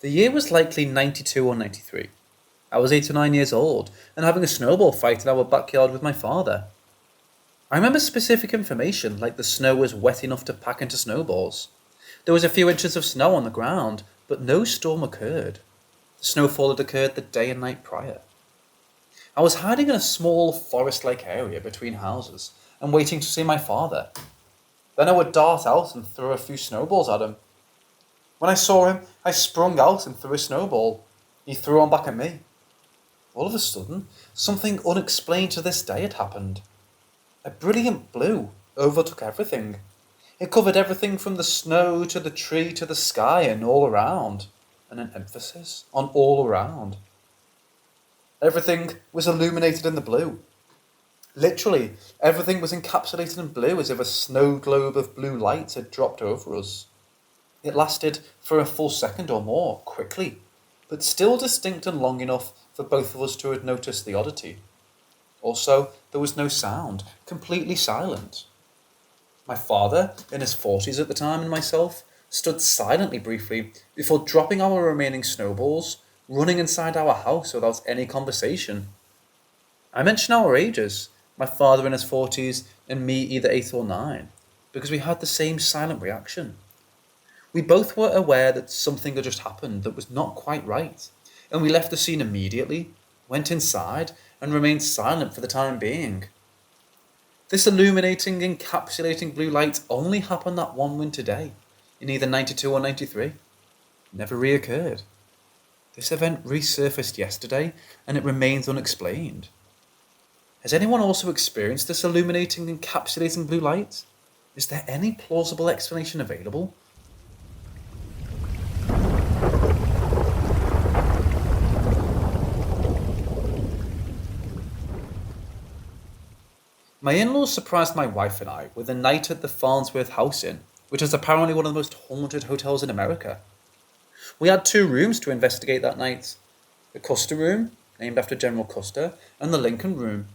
The year was likely 92 or 93. I was 8 or 9 years old and having a snowball fight in our backyard with my father. I remember specific information like the snow was wet enough to pack into snowballs. There was a few inches of snow on the ground, but no storm occurred. The snowfall had occurred the day and night prior. I was hiding in a small forest-like area between houses and waiting to see my father. Then I would dart out and throw a few snowballs at him. When I saw him, I sprung out and threw a snowball. He threw one back at me. All of a sudden, something unexplained to this day had happened. A brilliant blue overtook everything. It covered everything from the snow to the tree to the sky and all around. And an emphasis on all around. Everything was illuminated in the blue. Literally, everything was encapsulated in blue as if a snow globe of blue light had dropped over us. It lasted for a full second or more, quickly, but still distinct and long enough for both of us to have noticed the oddity. Also, there was no sound, completely silent. My father, in his 40s at the time, and myself, stood silently briefly before dropping our remaining snowballs, running inside our house without any conversation. I mention our ages, my father in his 40s and me either 8 or 9, because we had the same silent reaction. We both were aware that something had just happened that was not quite right, and we left the scene immediately, went inside, and remained silent for the time being. This illuminating, encapsulating blue light only happened that one winter day, in either 92 or 93. It never reoccurred. This event resurfaced yesterday, and it remains unexplained. Has anyone also experienced this illuminating, encapsulating blue light? Is there any plausible explanation available? My in-laws surprised my wife and I with a night at the Farnsworth House Inn, which is apparently one of the most haunted hotels in America. We had 2 rooms to investigate that night. The Custer Room, named after General Custer, and the Lincoln Room.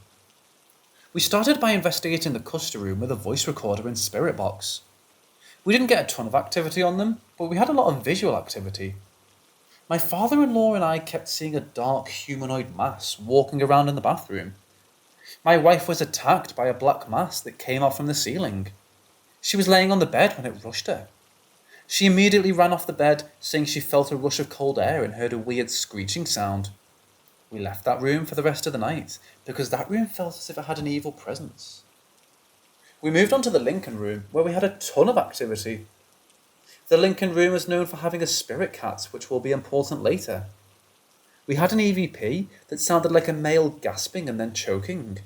We started by investigating the Custer Room with a voice recorder and spirit box. We didn't get a ton of activity on them, but we had a lot of visual activity. My father-in-law and I kept seeing a dark humanoid mass walking around in the bathroom. My wife was attacked by a black mass that came out from the ceiling. She was laying on the bed when it rushed her. She immediately ran off the bed, saying she felt a rush of cold air and heard a weird screeching sound. We left that room for the rest of the night, because that room felt as if it had an evil presence. We moved on to the Lincoln Room, where we had a ton of activity. The Lincoln Room is known for having a spirit cat, which will be important later. We had an EVP that sounded like a male gasping and then choking.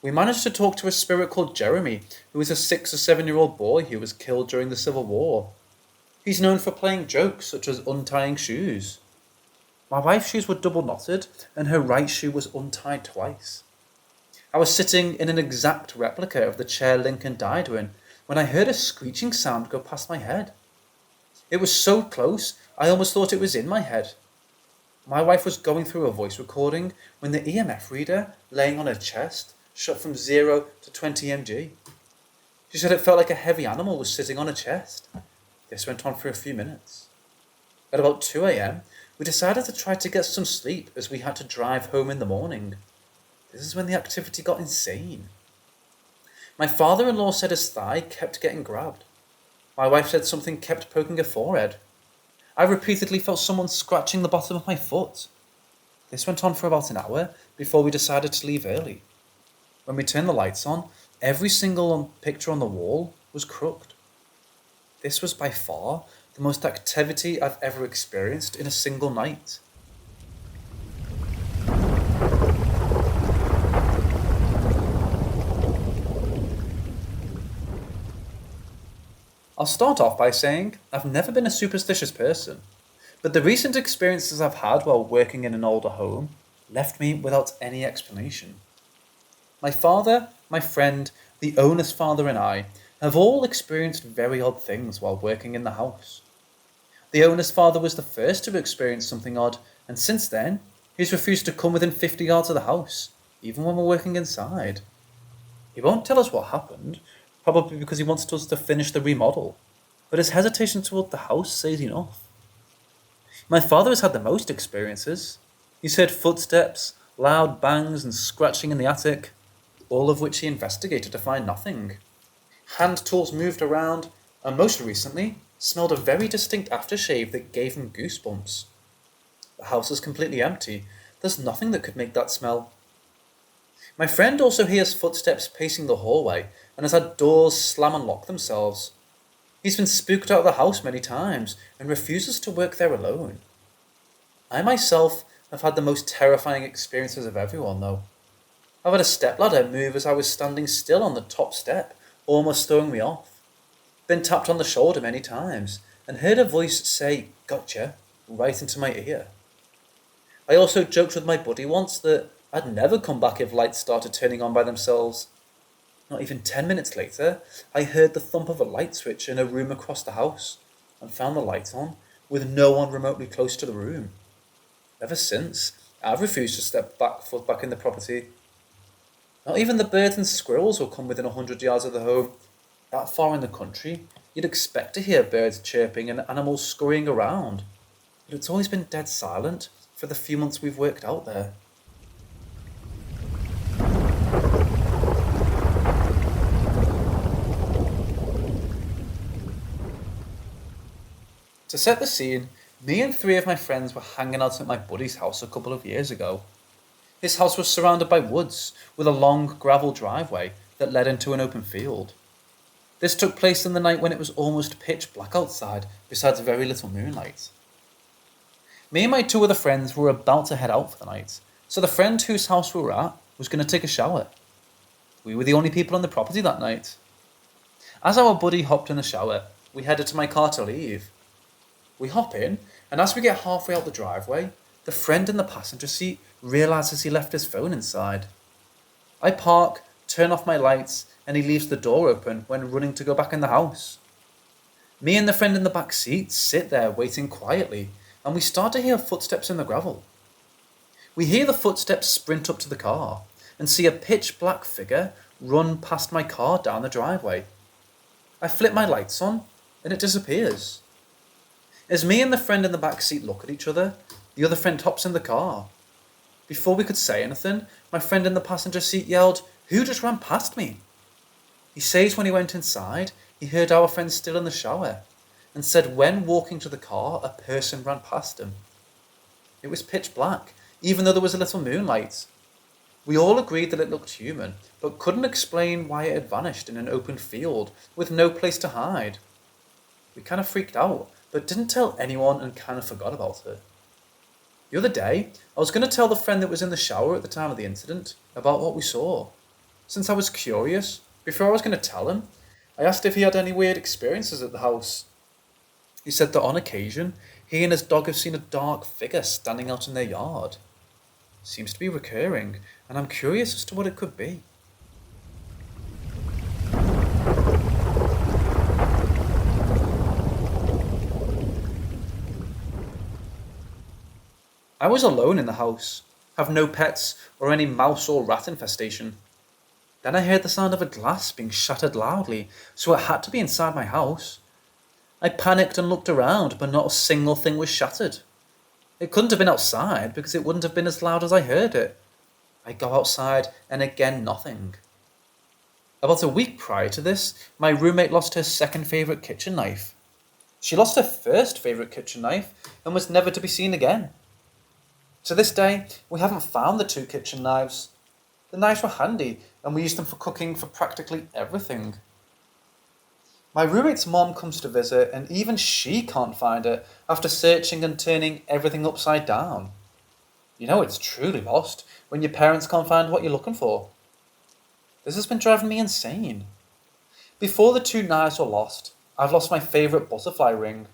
We managed to talk to a spirit called Jeremy, who is a 6 or 7-year-old boy who was killed during the Civil War. He's known for playing jokes such as untying shoes. My wife's shoes were double knotted and her right shoe was untied twice. I was sitting in an exact replica of the chair Lincoln died in when I heard a screeching sound go past my head. It was so close, I almost thought it was in my head. My wife was going through a voice recording when the EMF reader, laying on her chest, shot from 0 to 20 mg. She said it felt like a heavy animal was sitting on her chest. This went on for a few minutes. At about 2 a.m, we decided to try to get some sleep as we had to drive home in the morning. This is when the activity got insane. My father-in-law said his thigh kept getting grabbed. My wife said something kept poking her forehead. I repeatedly felt someone scratching the bottom of my foot. This went on for about an hour before we decided to leave early. When we turned the lights on, every single picture on the wall was crooked. This was by far the most activity I've ever experienced in a single night. I'll start off by saying I've never been a superstitious person, but the recent experiences I've had while working in an older home left me without any explanation. My father, my friend, the owner's father and I have all experienced very odd things while working in the house. The owner's father was the first to experience something odd, and since then, he's refused to come within 50 yards of the house, even when we're working inside. He won't tell us what happened, probably because he wants us to finish the remodel, but his hesitation toward the house says enough. My father has had the most experiences. He's heard footsteps, loud bangs, and scratching in the attic, all of which he investigated to find nothing. Hand tools moved around, and most recently, smelled a very distinct aftershave that gave him goosebumps. The house is completely empty. There's nothing that could make that smell. My friend also hears footsteps pacing the hallway and has had doors slam and lock themselves. He's been spooked out of the house many times and refuses to work there alone. I myself have had the most terrifying experiences of everyone, though. I've had a stepladder move as I was standing still on the top step, almost throwing me off. Been tapped on the shoulder many times and heard a voice say, "Gotcha," right into my ear. I also joked with my buddy once that I'd never come back if lights started turning on by themselves. Not even 10 minutes later, I heard the thump of a light switch in a room across the house and found the lights on, with no one remotely close to the room. Ever since, I've refused to step foot back in the property. Not even the birds and squirrels will come within 100 yards of the home. That far in the country, you'd expect to hear birds chirping and animals scurrying around, but it's always been dead silent for the few months we've worked out there. To set the scene, me and three of my friends were hanging out at my buddy's house a couple of years ago. His house was surrounded by woods, with a long gravel driveway that led into an open field. This took place in the night when it was almost pitch black outside, besides very little moonlight. Me and my two other friends were about to head out for the night, so the friend whose house we were at was going to take a shower. We were the only people on the property that night. As our buddy hopped in the shower, we headed to my car to leave. We hop in, and as we get halfway out the driveway, the friend in the passenger seat realizes he left his phone inside. I park, turn off my lights, and he leaves the door open when running to go back in the house. Me and the friend in the back seat sit there waiting quietly, and we start to hear footsteps in the gravel. We hear the footsteps sprint up to the car, and see a pitch black figure run past my car down the driveway. I flip my lights on, and it disappears. As me and the friend in the back seat look at each other, the other friend hops in the car. Before we could say anything, my friend in the passenger seat yelled, "Who just ran past me?" He says when he went inside, he heard our friend still in the shower, and said when walking to the car, a person ran past him. It was pitch black, even though there was a little moonlight. We all agreed that it looked human, but couldn't explain why it had vanished in an open field with no place to hide. We kind of freaked out, but didn't tell anyone and kind of forgot about it. The other day, I was going to tell the friend that was in the shower at the time of the incident about what we saw. Since I was curious, before I was going to tell him, I asked if he had any weird experiences at the house. He said that on occasion, he and his dog have seen a dark figure standing out in their yard. Seems to be recurring, and I'm curious as to what it could be. I was alone in the house, have no pets or any mouse or rat infestation. Then I heard the sound of a glass being shattered loudly, so it had to be inside my house. I panicked and looked around, but not a single thing was shattered. It couldn't have been outside because it wouldn't have been as loud as I heard it. I go outside and again nothing. About a week prior to this, my roommate lost her second favourite kitchen knife. She lost her first favourite kitchen knife and was never to be seen again. To this day, we haven't found the two kitchen knives. The knives were handy, and we used them for cooking for practically everything. My roommate's mom comes to visit, and even she can't find it after searching and turning everything upside down. You know it's truly lost when your parents can't find what you're looking for. This has been driving me insane. Before the two knives were lost, I've lost my favourite butterfly ring.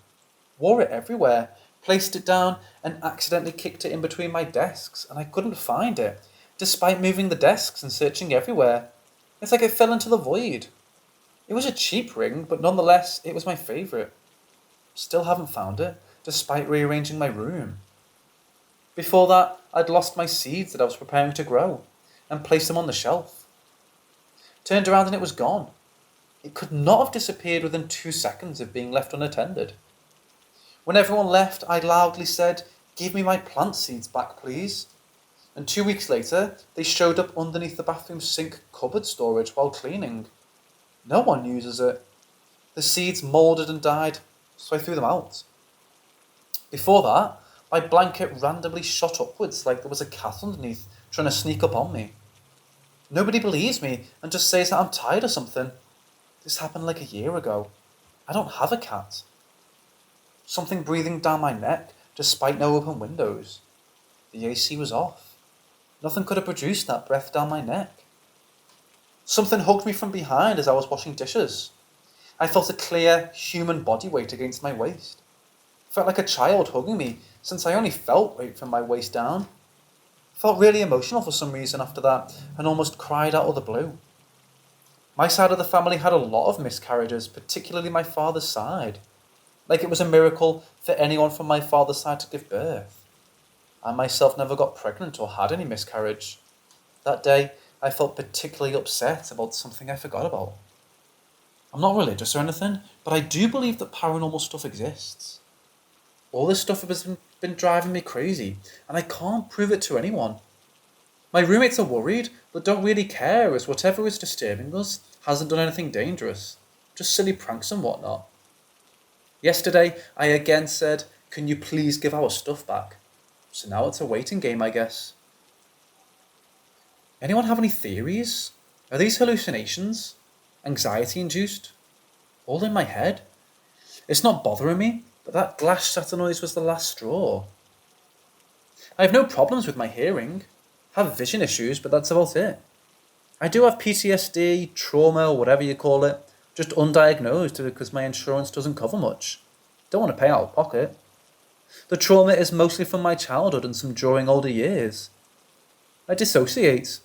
Wore it everywhere, placed it down, and accidentally kicked it in between my desks, and I couldn't find it, despite moving the desks and searching everywhere. It's like it fell into the void. It was a cheap ring, but nonetheless, it was my favourite. Still haven't found it, despite rearranging my room. Before that, I'd lost my seeds that I was preparing to grow, and placed them on the shelf. Turned around and it was gone. It could not have disappeared within 2 seconds of being left unattended. When everyone left, I loudly said, "Give me my plant seeds back, please." And 2 weeks later, they showed up underneath the bathroom sink cupboard storage while cleaning. No one uses it. The seeds moulded and died, so I threw them out. Before that, my blanket randomly shot upwards like there was a cat underneath trying to sneak up on me. Nobody believes me and just says that I'm tired or something. This happened like a year ago. I don't have a cat. Something breathing down my neck despite no open windows. The AC was off. Nothing could have produced that breath down my neck. Something hugged me from behind as I was washing dishes. I felt a clear, human body weight against my waist. Felt like a child hugging me, since I only felt weight from my waist down. Felt really emotional for some reason after that, and almost cried out of the blue. My side of the family had a lot of miscarriages, particularly my father's side. Like it was a miracle for anyone from my father's side to give birth. I myself never got pregnant or had any miscarriage. That day, I felt particularly upset about something I forgot about. I'm not religious or anything, but I do believe that paranormal stuff exists. All this stuff has been driving me crazy, and I can't prove it to anyone. My roommates are worried, but don't really care as whatever is disturbing us hasn't done anything dangerous. Just silly pranks and whatnot. Yesterday, I again said, "Can you please give our stuff back?" So now it's a waiting game, I guess. Anyone have any theories? Are these hallucinations? Anxiety induced? All in my head? It's not bothering me, but that glass shatter noise was the last straw. I have no problems with my hearing. Have vision issues, but that's about it. I do have PTSD, trauma, or whatever you call it, just undiagnosed because my insurance doesn't cover much. Don't want to pay out of pocket. The trauma is mostly from my childhood and some during older years. I dissociate.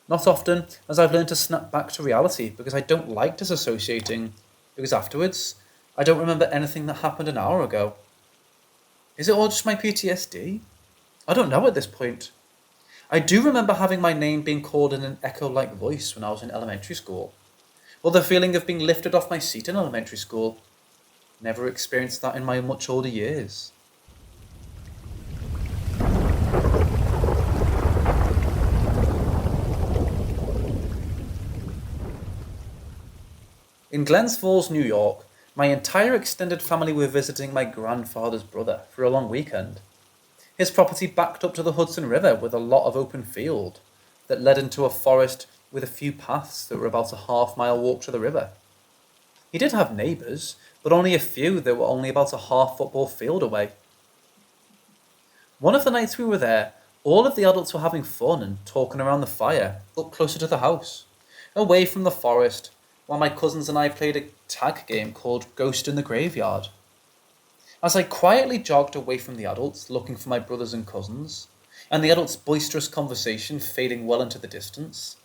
Not often, as I've learned to snap back to reality because I don't like disassociating, because afterwards, I don't remember anything that happened an hour ago. Is it all just my PTSD? I don't know at this point. I do remember having my name being called in an echo-like voice when I was in elementary school. Or the feeling of being lifted off my seat in elementary school. Never experienced that in my much older years. In Glens Falls, New York, my entire extended family were visiting my grandfather's brother for a long weekend. His property backed up to the Hudson River with a lot of open field that led into a forest with a few paths that were about a half-mile walk to the river. He did have neighbours, but only a few that were only about a half football field away. One of the nights we were there, all of the adults were having fun and talking around the fire, up closer to the house, away from the forest, while my cousins and I played a tag game called Ghost in the Graveyard. As I quietly jogged away from the adults, looking for my brothers and cousins, and the adults' boisterous conversation fading well into the distance,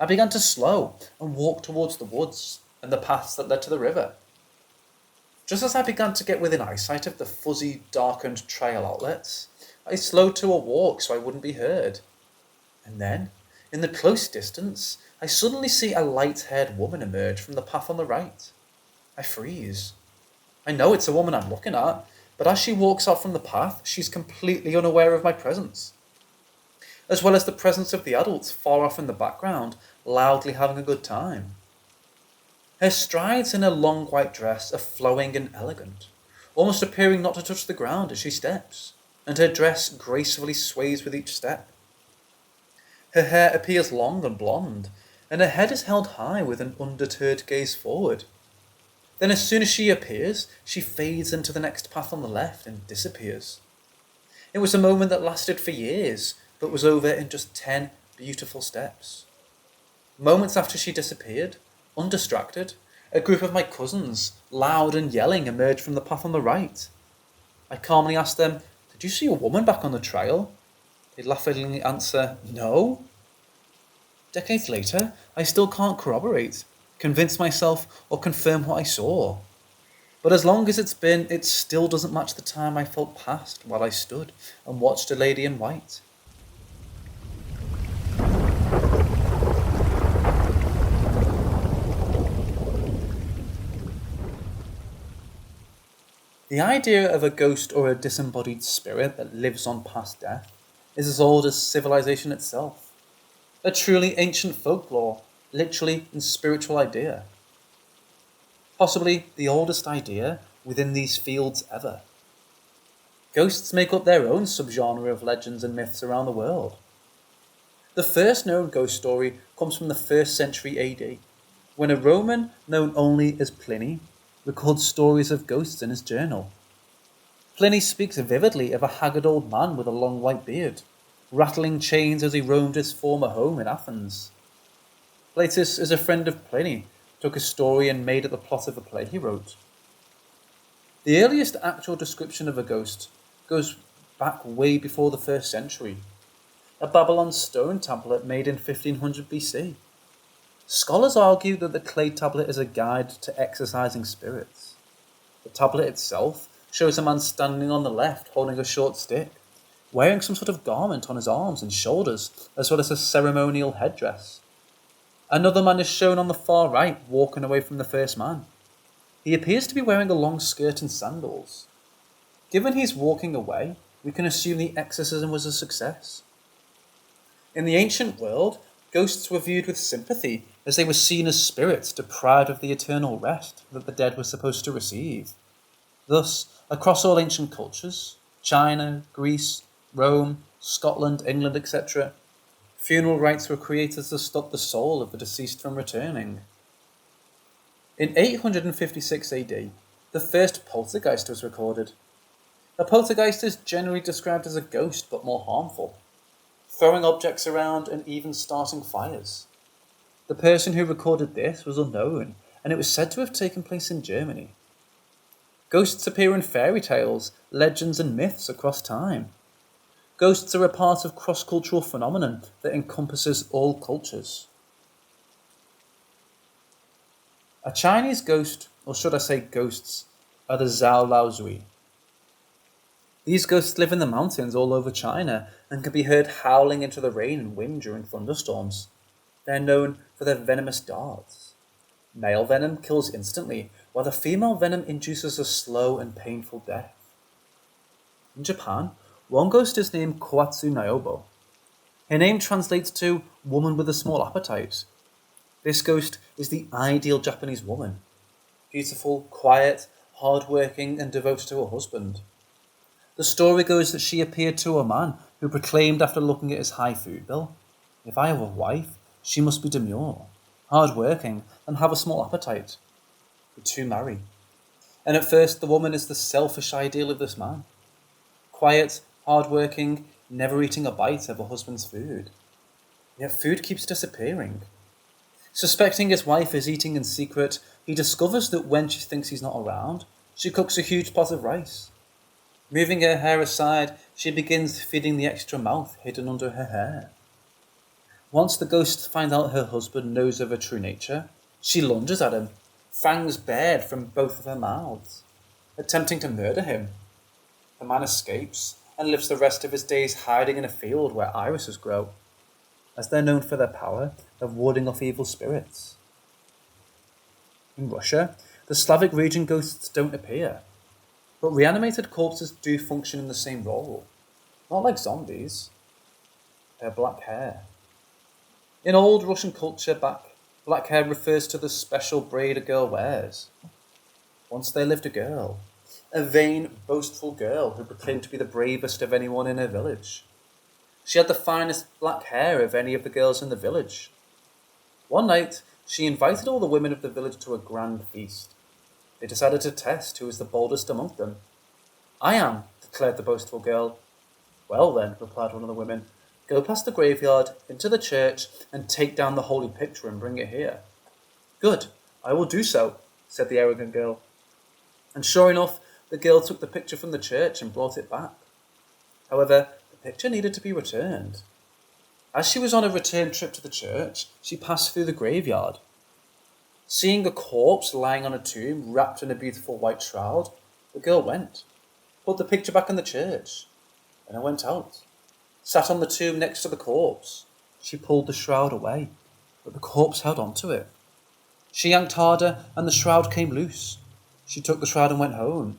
I began to slow and walk towards the woods and the paths that led to the river. Just as I began to get within eyesight of the fuzzy, darkened trail outlets, I slowed to a walk so I wouldn't be heard. And then, in the close distance, I suddenly see a light-haired woman emerge from the path on the right. I freeze. I know it's a woman I'm looking at, but as she walks out from the path, she's completely unaware of my presence, as well as the presence of the adults far off in the background, loudly having a good time. Her strides in her long white dress are flowing and elegant, almost appearing not to touch the ground as she steps, and her dress gracefully sways with each step. Her hair appears long and blonde, and her head is held high with an undeterred gaze forward. Then as soon as she appears, she fades into the next path on the left and disappears. It was a moment that lasted for years, but was over in just 10 beautiful steps. Moments after she disappeared, undistracted, a group of my cousins, loud and yelling, emerged from the path on the right. I calmly asked them, "Did you see a woman back on the trail?" They laughingly answer, "No." Decades later, I still can't corroborate, convince myself, or confirm what I saw. But as long as it's been, it still doesn't match the time I felt past while I stood and watched a lady in white. The idea of a ghost or a disembodied spirit that lives on past death is as old as civilization itself. A truly ancient folklore, literally and spiritual idea. Possibly the oldest idea within these fields ever. Ghosts make up their own subgenre of legends and myths around the world. The first known ghost story comes from the 1st century AD, when a Roman known only as Pliny records stories of ghosts in his journal. Pliny speaks vividly of a haggard old man with a long white beard, rattling chains as he roamed his former home in Athens. Platus is a friend of Pliny, took his story and made it the plot of a play he wrote. The earliest actual description of a ghost goes back way before the 1st century, a Babylon stone tablet made in 1500 BC. Scholars argue that the clay tablet is a guide to exorcising spirits. The tablet itself shows a man standing on the left holding a short stick, wearing some sort of garment on his arms and shoulders, as well as a ceremonial headdress. Another man is shown on the far right, walking away from the first man. He appears to be wearing a long skirt and sandals. Given he's walking away, we can assume the exorcism was a success. In the ancient world, ghosts were viewed with sympathy, as they were seen as spirits deprived of the eternal rest that the dead were supposed to receive. Thus, across all ancient cultures, China, Greece, Rome, Scotland, England, etc., funeral rites were created to stop the soul of the deceased from returning. In 856 AD, the first poltergeist was recorded. A poltergeist is generally described as a ghost, but more harmful, throwing objects around and even starting fires. The person who recorded this was unknown, and it was said to have taken place in Germany. Ghosts appear in fairy tales, legends, and myths across time. Ghosts are a part of cross-cultural phenomenon that encompasses all cultures. A Chinese ghost, or should I say ghosts, are the Zhao Lao Zui. These ghosts live in the mountains all over China and can be heard howling into the rain and wind during thunderstorms. They are known for their venomous darts. Male venom kills instantly, while the female venom induces a slow and painful death. In Japan, one ghost is named Koatsu Nyobo. Her name translates to woman with a small appetite. This ghost is the ideal Japanese woman. Beautiful, quiet, hard-working, and devoted to her husband. The story goes that she appeared to a man who proclaimed after looking at his high food bill, "If I have a wife, she must be demure, hard-working, and have a small appetite." The two marry. And at first the woman is the selfish ideal of this man. Quiet, hard-working, never eating a bite of her husband's food. Yet food keeps disappearing. Suspecting his wife is eating in secret, he discovers that when she thinks he's not around, she cooks a huge pot of rice. Moving her hair aside, she begins feeding the extra mouth hidden under her hair. Once the ghost finds out her husband knows of her true nature, she lunges at him, fangs bared from both of her mouths, attempting to murder him. The man escapes and lives the rest of his days hiding in a field where irises grow, as they're known for their power of warding off evil spirits. In Russia, the Slavic region ghosts don't appear, but reanimated corpses do function in the same role. Not like zombies. They have black hair. In old Russian culture, black hair refers to the special braid a girl wears. Once there lived a girl, a vain, boastful girl who proclaimed to be the bravest of anyone in her village. She had the finest black hair of any of the girls in the village. One night, she invited all the women of the village to a grand feast. They decided to test who was the boldest among them. "I am," declared the boastful girl. "Well then," replied one of the women, "go past the graveyard, into the church, and take down the holy picture and bring it here." "Good, I will do so," said the arrogant girl. And sure enough, the girl took the picture from the church and brought it back. However, the picture needed to be returned. As she was on a return trip to the church, she passed through the graveyard. Seeing a corpse lying on a tomb wrapped in a beautiful white shroud, the girl went, put the picture back in the church, and I went out, sat on the tomb next to the corpse. She pulled the shroud away, but the corpse held on to it. She yanked harder, and the shroud came loose. She took the shroud and went home.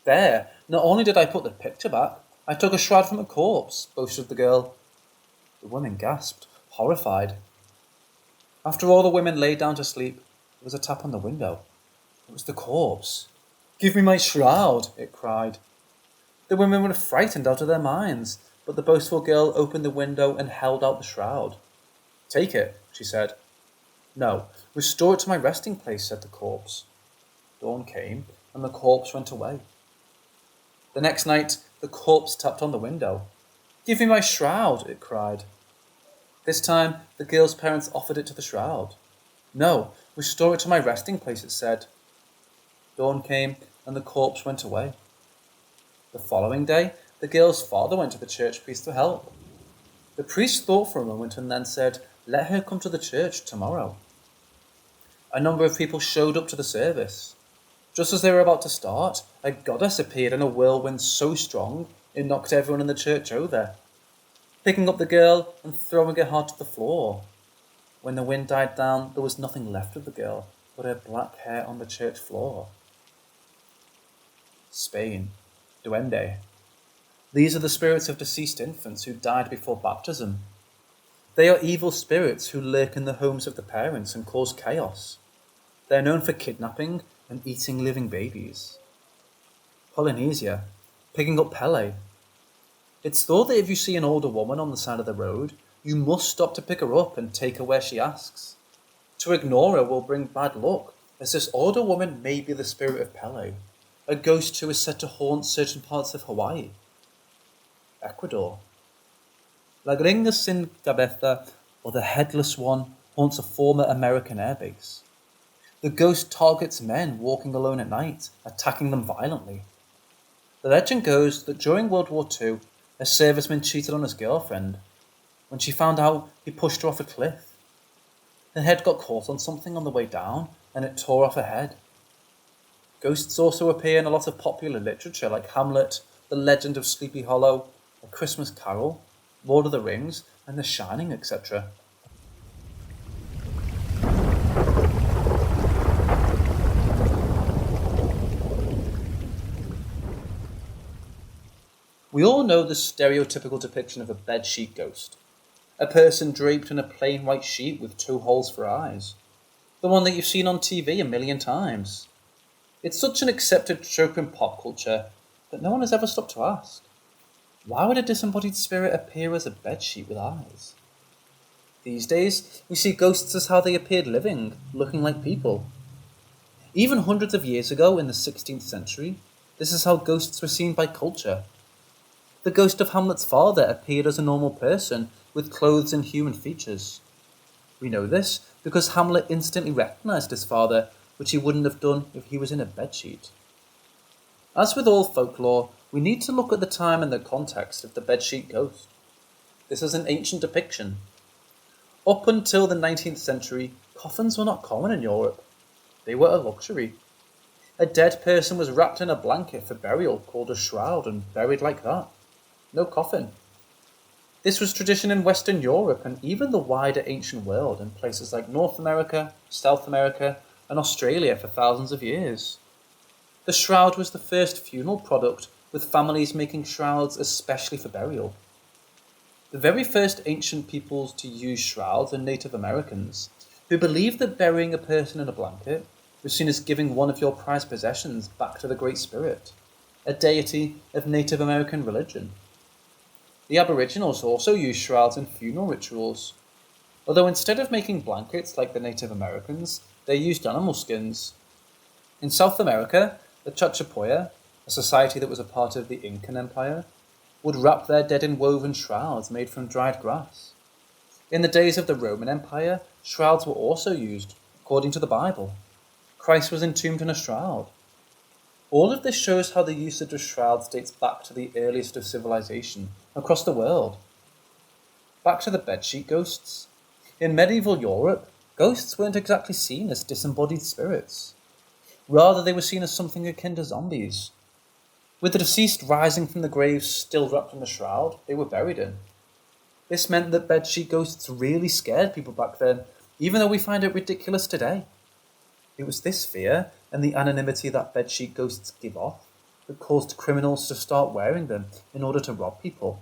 There, not only did I put the picture back, I took a shroud from a corpse, boasted the girl. The women gasped, horrified. After all the women lay down to sleep, there was a tap on the window. It was the corpse. Give me my shroud, it cried. The women were frightened out of their minds, but the boastful girl opened the window and held out the shroud. Take it, she said. No, restore it to my resting place, said the corpse. Dawn came, and the corpse went away. The next night, the corpse tapped on the window. Give me my shroud, it cried. This time, the girl's parents offered it to the shroud. No, restore it to my resting place, it said. Dawn came, and the corpse went away. The following day, the girl's father went to the church priest to help. The priest thought for a moment and then said, let her come to the church tomorrow. A number of people showed up to the service. Just as they were about to start, a goddess appeared in a whirlwind so strong it knocked everyone in the church over, picking up the girl and throwing her hard to the floor. When the wind died down, there was nothing left of the girl but her black hair on the church floor. Spain. Duende. These are the spirits of deceased infants who died before baptism. They are evil spirits who lurk in the homes of the parents and cause chaos. They are known for kidnapping and eating living babies. Polynesia. Picking up Pele. It's thought that if you see an older woman on the side of the road, you must stop to pick her up and take her where she asks. To ignore her will bring bad luck, as this older woman may be the spirit of Pele, a ghost who is said to haunt certain parts of Hawaii. Ecuador. La Gringa Sin Cabeza, or the Headless One, haunts a former American airbase. The ghost targets men walking alone at night, attacking them violently. The legend goes that during World War II, a serviceman cheated on his girlfriend. When she found out, he pushed her off a cliff. Her head got caught on something on the way down, and it tore off her head. Ghosts also appear in a lot of popular literature like Hamlet, The Legend of Sleepy Hollow, A Christmas Carol, Lord of the Rings, and The Shining, etc. We all know the stereotypical depiction of a bedsheet ghost. A person draped in a plain white sheet with 2 holes for eyes. The one that you've seen on TV a million times. It's such an accepted trope in pop culture that no one has ever stopped to ask, why would a disembodied spirit appear as a bedsheet with eyes? These days, we see ghosts as how they appeared living, looking like people. Even hundreds of years ago, in the 16th century, this is how ghosts were seen by culture. The ghost of Hamlet's father appeared as a normal person, with clothes and human features. We know this because Hamlet instantly recognised his father, which he wouldn't have done if he was in a bedsheet. As with all folklore, we need to look at the time and the context of the bedsheet ghost. This is an ancient depiction. Up until the 19th century, coffins were not common in Europe. They were a luxury. A dead person was wrapped in a blanket for burial called a shroud and buried like that. No coffin. This was tradition in Western Europe and even the wider ancient world in places like North America, South America, and Australia for thousands of years. The shroud was the first funeral product, with families making shrouds especially for burial. The very first ancient peoples to use shrouds are Native Americans, who believed that burying a person in a blanket was seen as giving one of your prized possessions back to the Great Spirit, a deity of Native American religion. The Aboriginals also used shrouds in funeral rituals, although instead of making blankets like the Native Americans, they used animal skins. In South America, the Chachapoya, a society that was a part of the Incan Empire, would wrap their dead in woven shrouds made from dried grass. In the days of the Roman Empire, shrouds were also used, according to the Bible. Christ was entombed in a shroud. All of this shows how the usage of shrouds dates back to the earliest of civilization across the world. Back to the bedsheet ghosts. In medieval Europe, ghosts weren't exactly seen as disembodied spirits. Rather, they were seen as something akin to zombies. With the deceased rising from the grave still wrapped in the shroud they were buried in. This meant that bedsheet ghosts really scared people back then, even though we find it ridiculous today. It was this fear and the anonymity that bedsheet ghosts give off that caused criminals to start wearing them in order to rob people.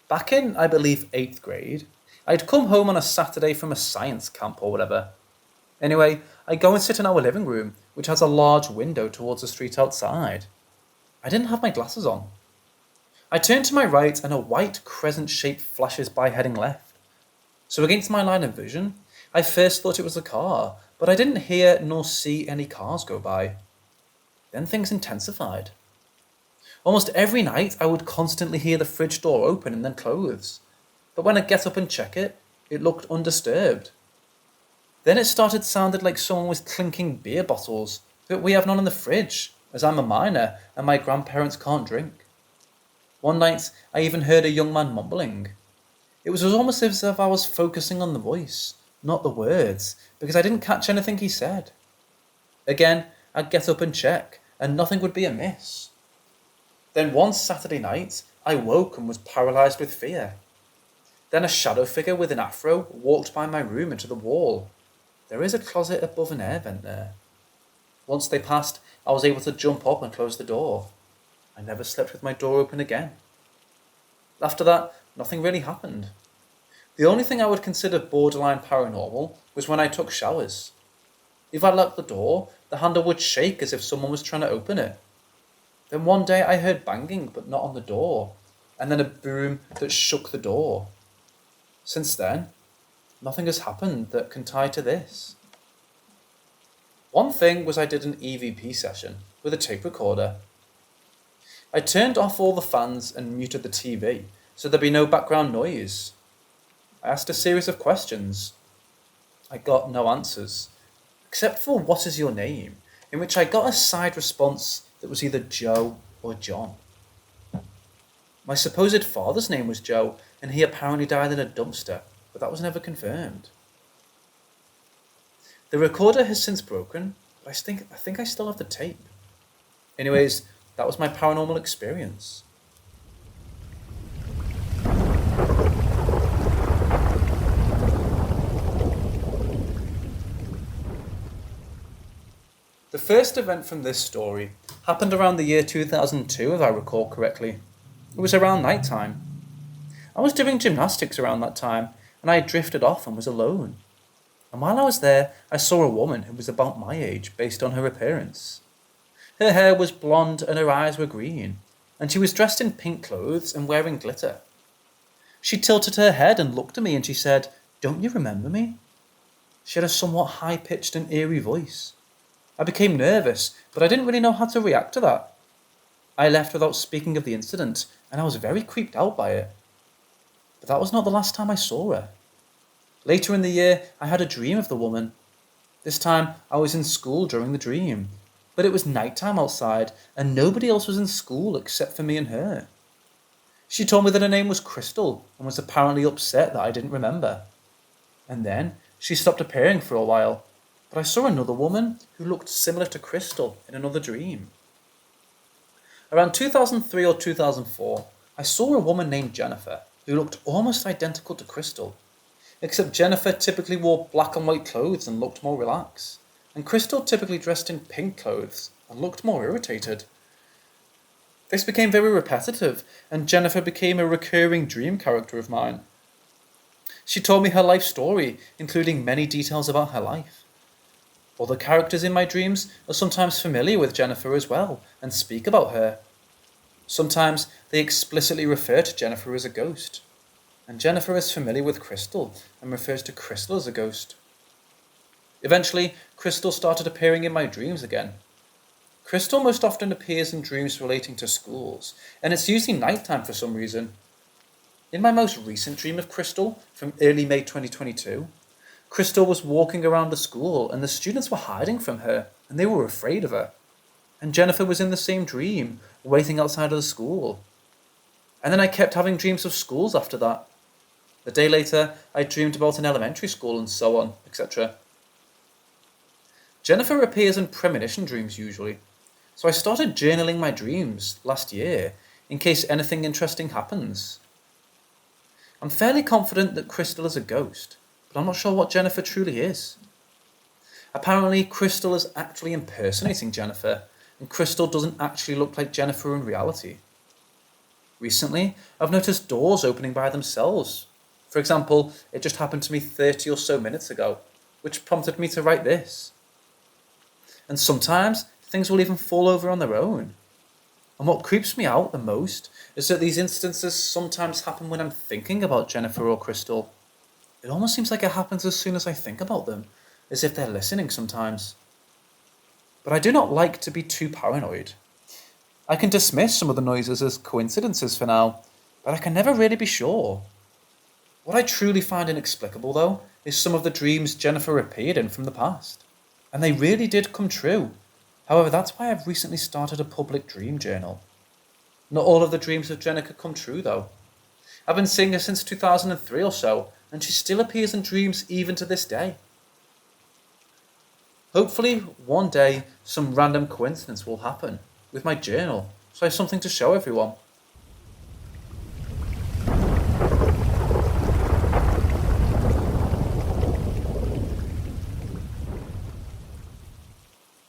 Back in, I believe, 8th grade, I'd come home on a Saturday from a science camp or whatever. Anyway, I go and sit in our living room, which has a large window towards the street outside. I didn't have my glasses on. I turn to my right and a white crescent shape flashes by heading left. So against my line of vision, I first thought it was a car, but I didn't hear nor see any cars go by. Then things intensified. Almost every night I would constantly hear the fridge door open and then close. But when I get up and check it, it looked undisturbed. Then it started sounded like someone was clinking beer bottles, but we have none in the fridge, as I'm a minor and my grandparents can't drink. One night I even heard a young man mumbling. It was almost as if I was focusing on the voice, not the words, because I didn't catch anything he said. Again, I'd get up and check, and nothing would be amiss. Then one Saturday night, I woke and was paralysed with fear. Then a shadow figure with an afro walked by my room into the wall. There is a closet above an air vent there. Once they passed, I was able to jump up and close the door. I never slept with my door open again. After that, nothing really happened. The only thing I would consider borderline paranormal was when I took showers. If I locked the door, the handle would shake as if someone was trying to open it. Then one day I heard banging, but not on the door, and then a boom that shook the door. Since then, nothing has happened that can tie to this. One thing was I did an EVP session with a tape recorder. I turned off all the fans and muted the TV so there'd be no background noise. I asked a series of questions. I got no answers, except for "What is your name?", in which I got a side response that was either Joe or John. My supposed father's name was Joe, and he apparently died in a dumpster, but that was never confirmed. The recorder has since broken, but I think I still have the tape. Anyways, that was my paranormal experience. The first event from this story happened around the year 2002, if I recall correctly. It was around night time. I was doing gymnastics around that time, and I had drifted off and was alone. And while I was there, I saw a woman who was about my age based on her appearance. Her hair was blonde and her eyes were green, and she was dressed in pink clothes and wearing glitter. She tilted her head and looked at me and she said, "Don't you remember me?" She had a somewhat high-pitched and eerie voice. I became nervous, but I didn't really know how to react to that. I left without speaking of the incident, and I was very creeped out by it. But that was not the last time I saw her. Later in the year, I had a dream of the woman. This time, I was in school during the dream, but it was nighttime outside, and nobody else was in school except for me and her. She told me that her name was Crystal, and was apparently upset that I didn't remember. And then, she stopped appearing for a while, but I saw another woman who looked similar to Crystal in another dream. Around 2003 or 2004, I saw a woman named Jennifer who looked almost identical to Crystal, except Jennifer typically wore black and white clothes and looked more relaxed, and Crystal typically dressed in pink clothes and looked more irritated. This became very repetitive, and Jennifer became a recurring dream character of mine. She told me her life story, including many details about her life. Other characters in my dreams are sometimes familiar with Jennifer as well, and speak about her. Sometimes they explicitly refer to Jennifer as a ghost, and Jennifer is familiar with Crystal and refers to Crystal as a ghost. Eventually, Crystal started appearing in my dreams again. Crystal most often appears in dreams relating to schools, and it's usually nighttime for some reason. In my most recent dream of Crystal, from early May 2022, Crystal was walking around the school and the students were hiding from her and they were afraid of her. And Jennifer was in the same dream, waiting outside of the school. And then I kept having dreams of schools after that. A day later, I dreamed about an elementary school and so on, etc. Jennifer appears in premonition dreams usually, so I started journaling my dreams last year in case anything interesting happens. I'm fairly confident that Crystal is a ghost, but I'm not sure what Jennifer truly is. Apparently, Crystal is actually impersonating Jennifer, and Crystal doesn't actually look like Jennifer in reality. Recently, I've noticed doors opening by themselves. For example, it just happened to me 30 or so minutes ago, which prompted me to write this. And sometimes, things will even fall over on their own. And what creeps me out the most is that these instances sometimes happen when I'm thinking about Jennifer or Crystal. It almost seems like it happens as soon as I think about them, as if they're listening sometimes. But I do not like to be too paranoid. I can dismiss some of the noises as coincidences for now, but I can never really be sure. What I truly find inexplicable, though, is some of the dreams Jennifer appeared in from the past. And they really did come true. However, that's why I've recently started a public dream journal. Not all of the dreams of Jennifer come true, though. I've been seeing her since 2003 or so, and she still appears in dreams even to this day. Hopefully, one day, some random coincidence will happen with my journal, so I have something to show everyone.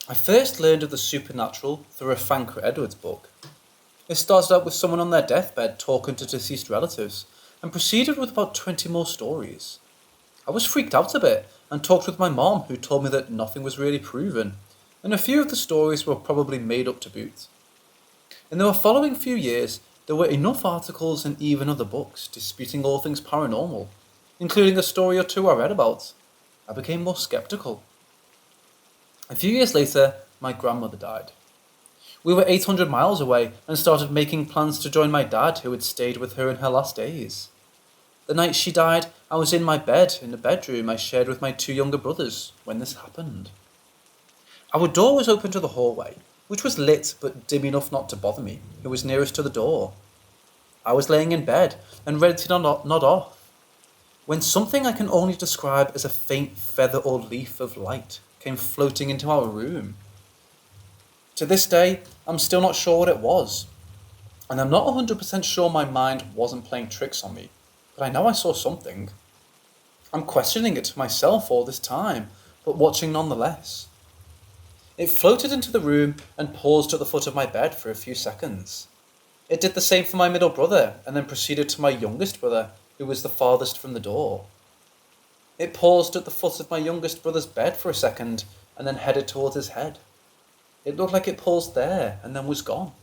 I first learned of the supernatural through a Frank Edwards book. It started out with someone on their deathbed talking to deceased relatives, and proceeded with about 20 more stories. I was freaked out a bit, and talked with my mom, who told me that nothing was really proven, and a few of the stories were probably made up to boot. In the following few years, there were enough articles and even other books disputing all things paranormal, including a story or two I read about. I became more skeptical. A few years later, my grandmother died. We were 800 miles away and started making plans to join my dad, who had stayed with her in her last days. The night she died, I was in my bed in the bedroom I shared with my two younger brothers when this happened. Our door was open to the hallway, which was lit but dim enough not to bother me, who was nearest to the door. I was laying in bed and ready to nod off, when something I can only describe as a faint feather or leaf of light came floating into our room. To this day, I'm still not sure what it was, and I'm not 100% sure my mind wasn't playing tricks on me, but I know I saw something. I'm questioning it to myself all this time, but watching nonetheless. It floated into the room and paused at the foot of my bed for a few seconds. It did the same for my middle brother, and then proceeded to my youngest brother, who was the farthest from the door. It paused at the foot of my youngest brother's bed for a second, and then headed towards his head. It looked like it paused there, and then was gone.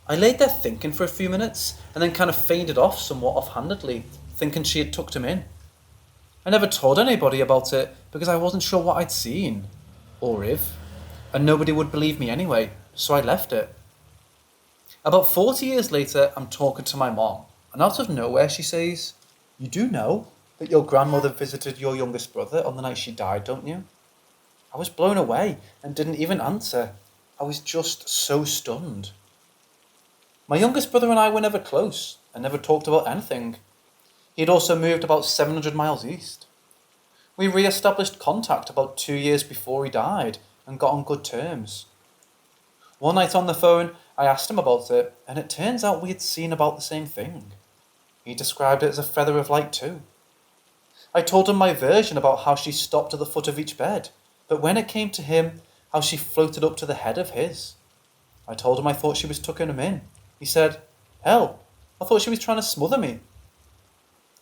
I laid there thinking for a few minutes, and then kind of faded off somewhat offhandedly, thinking she had tucked him in. I never told anybody about it, because I wasn't sure what I'd seen, or if, and nobody would believe me anyway, so I left it. About 40 years later, I'm talking to my mom, and out of nowhere she says, "You do know that your grandmother visited your youngest brother on the night she died, don't you?" I was blown away and didn't even answer. I was just so stunned. My youngest brother and I were never close and never talked about anything. He had also moved about 700 miles east. We re-established contact about 2 years before he died and got on good terms. One night on the phone, I asked him about it, and it turns out we had seen about the same thing. He described it as a feather of light too. I told him my version about how she stopped at the foot of each bed, but when it came to him, how she floated up to the head of his. I told him I thought she was tucking him in. He said, "Hell, I thought she was trying to smother me."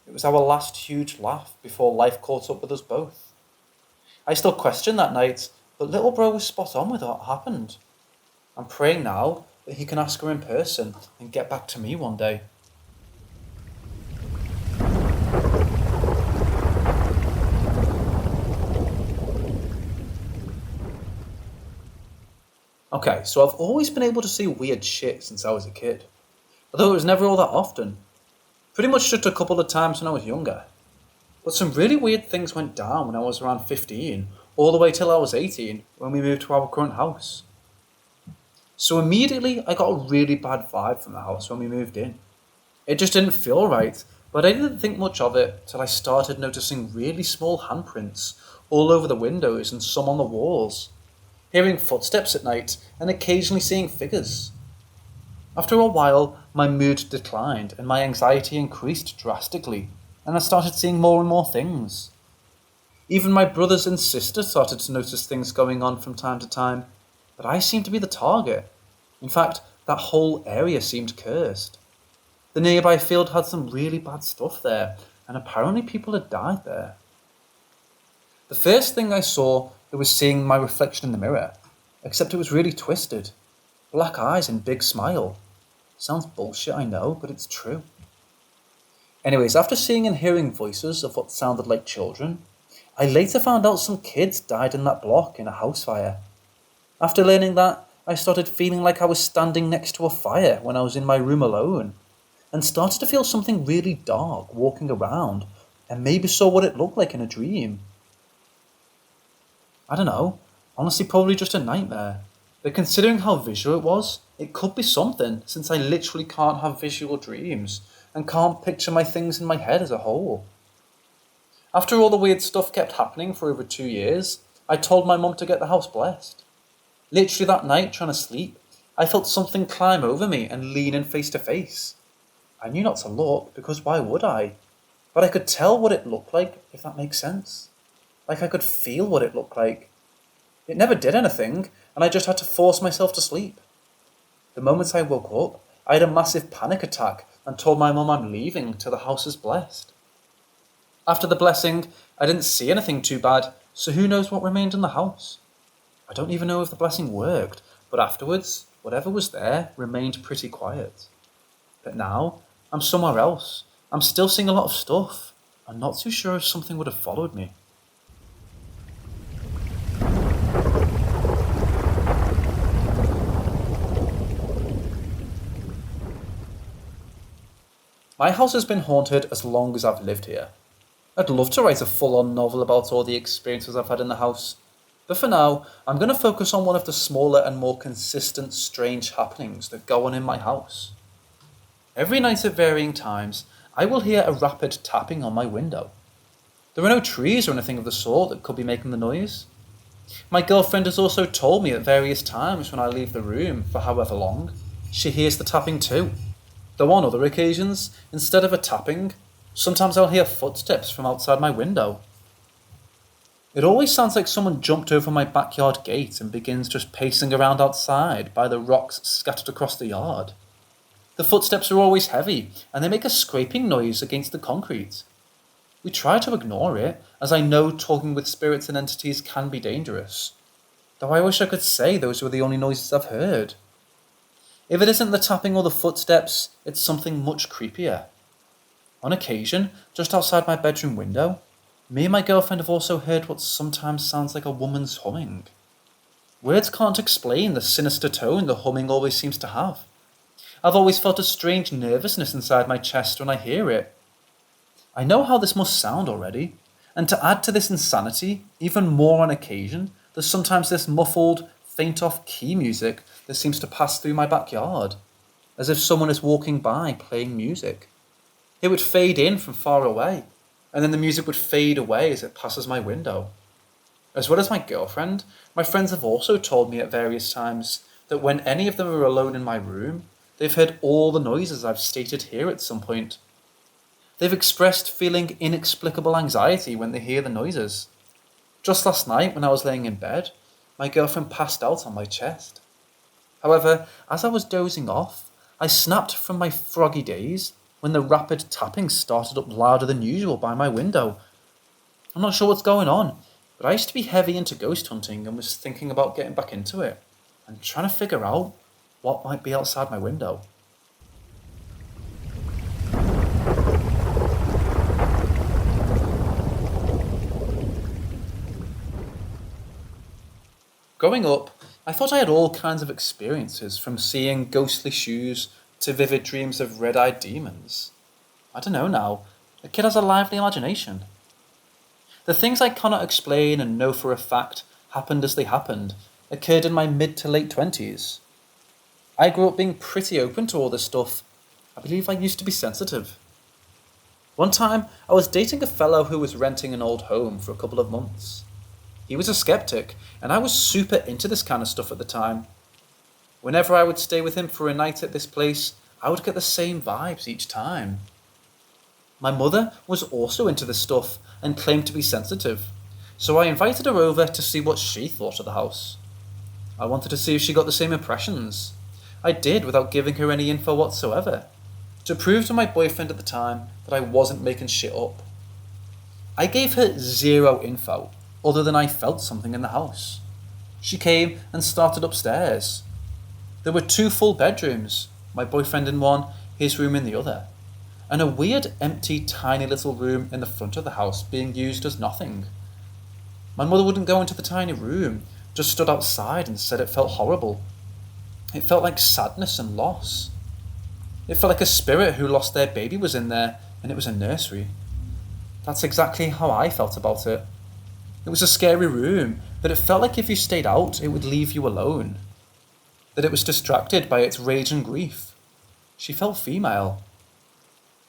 It was our last huge laugh before life caught up with us both. I still question that night, but little bro was spot on with what happened. I'm praying now that he can ask her in person and get back to me one day. Okay, so I've always been able to see weird shit since I was a kid, although it was never all that often. Pretty much just a couple of times when I was younger. But some really weird things went down when I was around 15, all the way till I was 18, when we moved to our current house. So immediately I got a really bad vibe from the house when we moved in. It just didn't feel right, but I didn't think much of it till I started noticing really small handprints all over the windows and some on the walls, hearing footsteps at night and occasionally seeing figures. After a while, my mood declined and my anxiety increased drastically, and I started seeing more and more things. Even my brothers and sisters started to notice things going on from time to time, but I seemed to be the target. In fact, that whole area seemed cursed. The nearby field had some really bad stuff there, and apparently people had died there. The first thing I saw was seeing my reflection in the mirror, except it was really twisted. Black eyes and big smile. Sounds bullshit, I know, but it's true. Anyways, after seeing and hearing voices of what sounded like children, I later found out some kids died in that block in a house fire. After learning that, I started feeling like I was standing next to a fire when I was in my room alone, and started to feel something really dark walking around, and maybe saw what it looked like in a dream. I don't know, honestly probably just a nightmare. But considering how visual it was, it could be something, since I literally can't have visual dreams, and can't picture my things in my head as a whole. After all the weird stuff kept happening for over 2 years, I told my mum to get the house blessed. Literally that night, trying to sleep, I felt something climb over me and lean in face to face. I knew not to look, because why would I? But I could tell what it looked like, if that makes sense. Like I could feel what it looked like. It never did anything, and I just had to force myself to sleep. The moment I woke up, I had a massive panic attack and told my mum I'm leaving till the house is blessed. After the blessing, I didn't see anything too bad, so who knows what remained in the house. I don't even know if the blessing worked, but afterwards, whatever was there remained pretty quiet. But now, I'm somewhere else. I'm still seeing a lot of stuff. I'm not too sure if something would have followed me. My house has been haunted as long as I've lived here. I'd love to write a full-on novel about all the experiences I've had in the house, but for now, I'm going to focus on one of the smaller and more consistent strange happenings that go on in my house. Every night at varying times, I will hear a rapid tapping on my window. There are no trees or anything of the sort that could be making the noise. My girlfriend has also told me at various times when I leave the room for however long, she hears the tapping too. Though on other occasions, instead of a tapping, sometimes I'll hear footsteps from outside my window. It always sounds like someone jumped over my backyard gate and begins just pacing around outside by the rocks scattered across the yard. The footsteps are always heavy, and they make a scraping noise against the concrete. We try to ignore it, as I know talking with spirits and entities can be dangerous. Though I wish I could say those were the only noises I've heard. If it isn't the tapping or the footsteps, it's something much creepier. On occasion, just outside my bedroom window, me and my girlfriend have also heard what sometimes sounds like a woman's humming. Words can't explain the sinister tone the humming always seems to have. I've always felt a strange nervousness inside my chest when I hear it. I know how this must sound already, and to add to this insanity, even more on occasion, there's sometimes this muffled, faint off-key music that seems to pass through my backyard, as if someone is walking by playing music. It would fade in from far away, and then the music would fade away as it passes my window. As well as my girlfriend, my friends have also told me at various times that when any of them are alone in my room, they've heard all the noises I've stated here at some point. They've expressed feeling inexplicable anxiety when they hear the noises. Just last night, when I was laying in bed, my girlfriend passed out on my chest. However, as I was dozing off, I snapped from my froggy daze when the rapid tapping started up louder than usual by my window. I'm not sure what's going on, but I used to be heavy into ghost hunting and was thinking about getting back into it and trying to figure out what might be outside my window. Growing up, I thought I had all kinds of experiences, from seeing ghostly shoes to vivid dreams of red-eyed demons. I don't know now, a kid has a lively imagination. The things I cannot explain and know for a fact happened as they happened occurred in my mid to late 20s. I grew up being pretty open to all this stuff. I believe I used to be sensitive. One time, I was dating a fellow who was renting an old home for a couple of months. He was a skeptic, and I was super into this kind of stuff at the time. Whenever I would stay with him for a night at this place, I would get the same vibes each time. My mother was also into this stuff and claimed to be sensitive, so I invited her over to see what she thought of the house. I wanted to see if she got the same impressions. I did without giving her any info whatsoever, to prove to my boyfriend at the time that I wasn't making shit up. I gave her zero info, other than I felt something in the house. She came and started upstairs. There were two full bedrooms, my boyfriend in one, his room in the other, and a weird, empty, tiny little room in the front of the house being used as nothing. My mother wouldn't go into the tiny room, just stood outside and said it felt horrible. It felt like sadness and loss. It felt like a spirit who lost their baby was in there, and it was a nursery. That's exactly how I felt about it. It was a scary room, but it felt like if you stayed out, it would leave you alone. That it was distracted by its rage and grief. She felt female.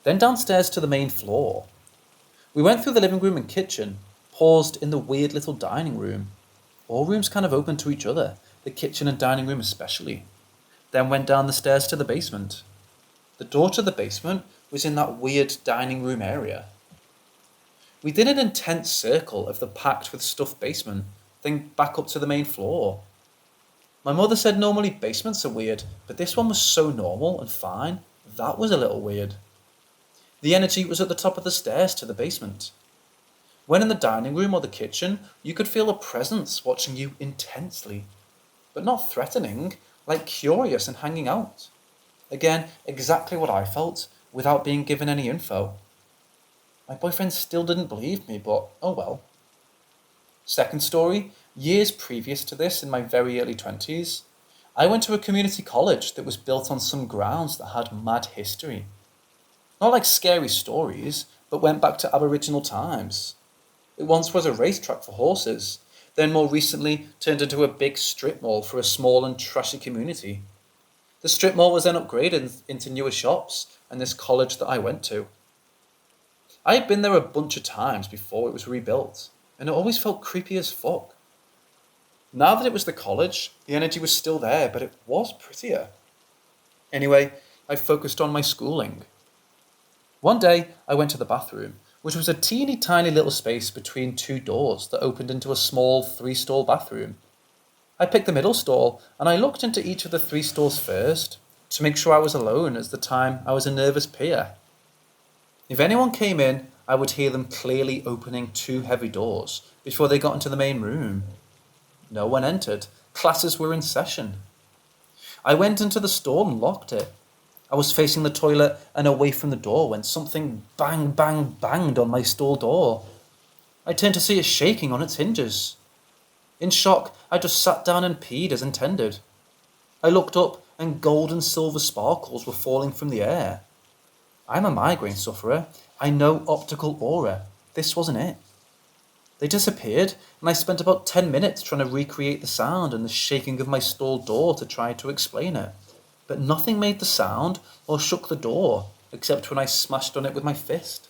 Then downstairs to the main floor. We went through the living room and kitchen, paused in the weird little dining room. All rooms kind of open to each other, the kitchen and dining room especially. Then went down the stairs to the basement. The door to the basement was in that weird dining room area. We did an intense circle of the packed with stuff basement, then back up to the main floor. My mother said normally basements are weird, but this one was so normal and fine, that was a little weird. The energy was at the top of the stairs to the basement. When in the dining room or the kitchen, you could feel a presence watching you intensely, but not threatening, like curious and hanging out. Again, exactly what I felt, without being given any info. My boyfriend still didn't believe me, but oh well. Second story, years previous to this, in my very early 20s, I went to a community college that was built on some grounds that had mad history. Not like scary stories, but went back to Aboriginal times. It once was a racetrack for horses, then more recently turned into a big strip mall for a small and trashy community. The strip mall was then upgraded into newer shops and this college that I went to. I had been there a bunch of times before it was rebuilt, and it always felt creepy as fuck. Now that it was the college, the energy was still there, but it was prettier. Anyway, I focused on my schooling. One day, I went to the bathroom, which was a teeny tiny little space between two doors that opened into a small 3-stall bathroom. I picked the middle stall, and I looked into each of the 3 stalls first, to make sure I was alone, as the time I was a nervous peer. If anyone came in, I would hear them clearly opening 2 heavy doors before they got into the main room. No one entered. Classes were in session. I went into the stall and locked it. I was facing the toilet and away from the door when something bang, bang, banged on my stall door. I turned to see it shaking on its hinges. In shock, I just sat down and peed as intended. I looked up and gold and silver sparkles were falling from the air. I'm a migraine sufferer. I know optical aura. This wasn't it. They disappeared, and I spent about 10 minutes trying to recreate the sound and the shaking of my stall door to try to explain it. But nothing made the sound or shook the door, except when I smashed on it with my fist.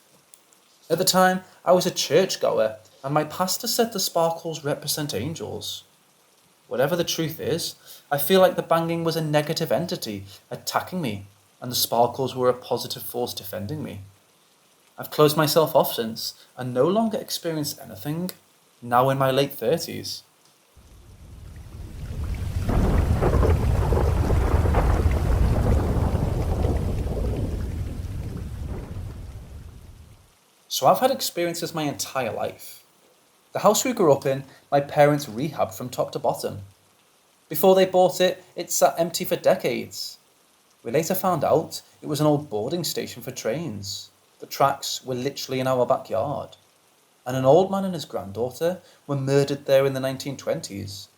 At the time, I was a churchgoer, and my pastor said the sparkles represent angels. Whatever the truth is, I feel like the banging was a negative entity attacking me, and the sparkles were a positive force defending me. I've closed myself off since, and no longer experience anything, now in my late 30s. So I've had experiences my entire life. The house we grew up in, my parents rehabbed from top to bottom. Before they bought it, it sat empty for decades. We later found out it was an old boarding station for trains. The tracks were literally in our backyard. And an old man and his granddaughter were murdered there in the 1920s.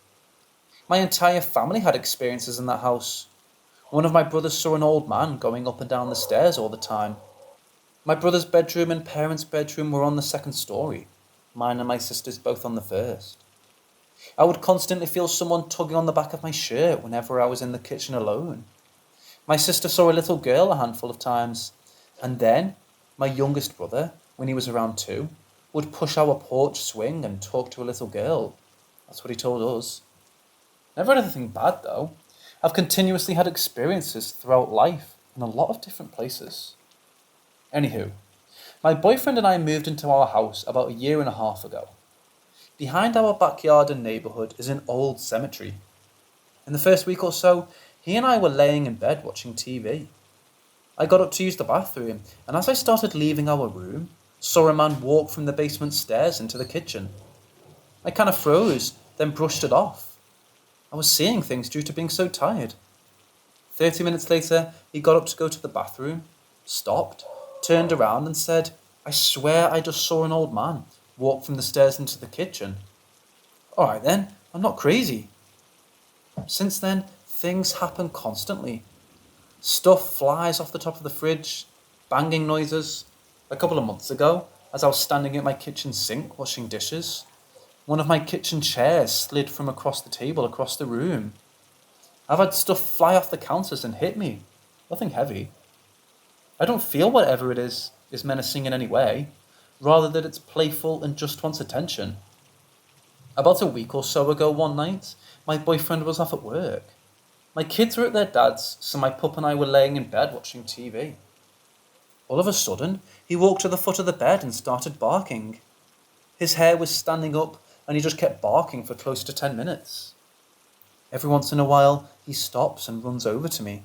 My entire family had experiences in that house. One of my brothers saw an old man going up and down the stairs all the time. My brother's bedroom and parents' bedroom were on the 2nd story. Mine and my sister's both on the 1st. I would constantly feel someone tugging on the back of my shirt whenever I was in the kitchen alone. My sister saw a little girl a handful of times, and then my youngest brother, when he was around 2, would push our porch swing and talk to a little girl. That's what he told us. Never anything bad though. I've continuously had experiences throughout life in a lot of different places. Anywho, my boyfriend and I moved into our house about a year and a half ago. Behind our backyard and neighbourhood is an old cemetery. In the first week or so, he and I were laying in bed watching TV. I got up to use the bathroom, and as I started leaving our room, saw a man walk from the basement stairs into the kitchen. I kind of froze, then brushed it off. I was seeing things due to being so tired. 30 minutes later, he got up to go to the bathroom, stopped, turned around and said, "I swear I just saw an old man walk from the stairs into the kitchen." Alright then, I'm not crazy. Since then, things happen constantly. Stuff flies off the top of the fridge, banging noises. A couple of months ago, as I was standing at my kitchen sink washing dishes, one of my kitchen chairs slid from across the table across the room. I've had stuff fly off the counters and hit me. Nothing heavy. I don't feel whatever it is menacing in any way, rather that it's playful and just wants attention. About a week or so ago one night, my boyfriend was off at work. My kids were at their dad's, so my pup and I were laying in bed watching TV. All of a sudden, he walked to the foot of the bed and started barking. His hair was standing up, and he just kept barking for close to 10 minutes. Every once in a while, he stops and runs over to me.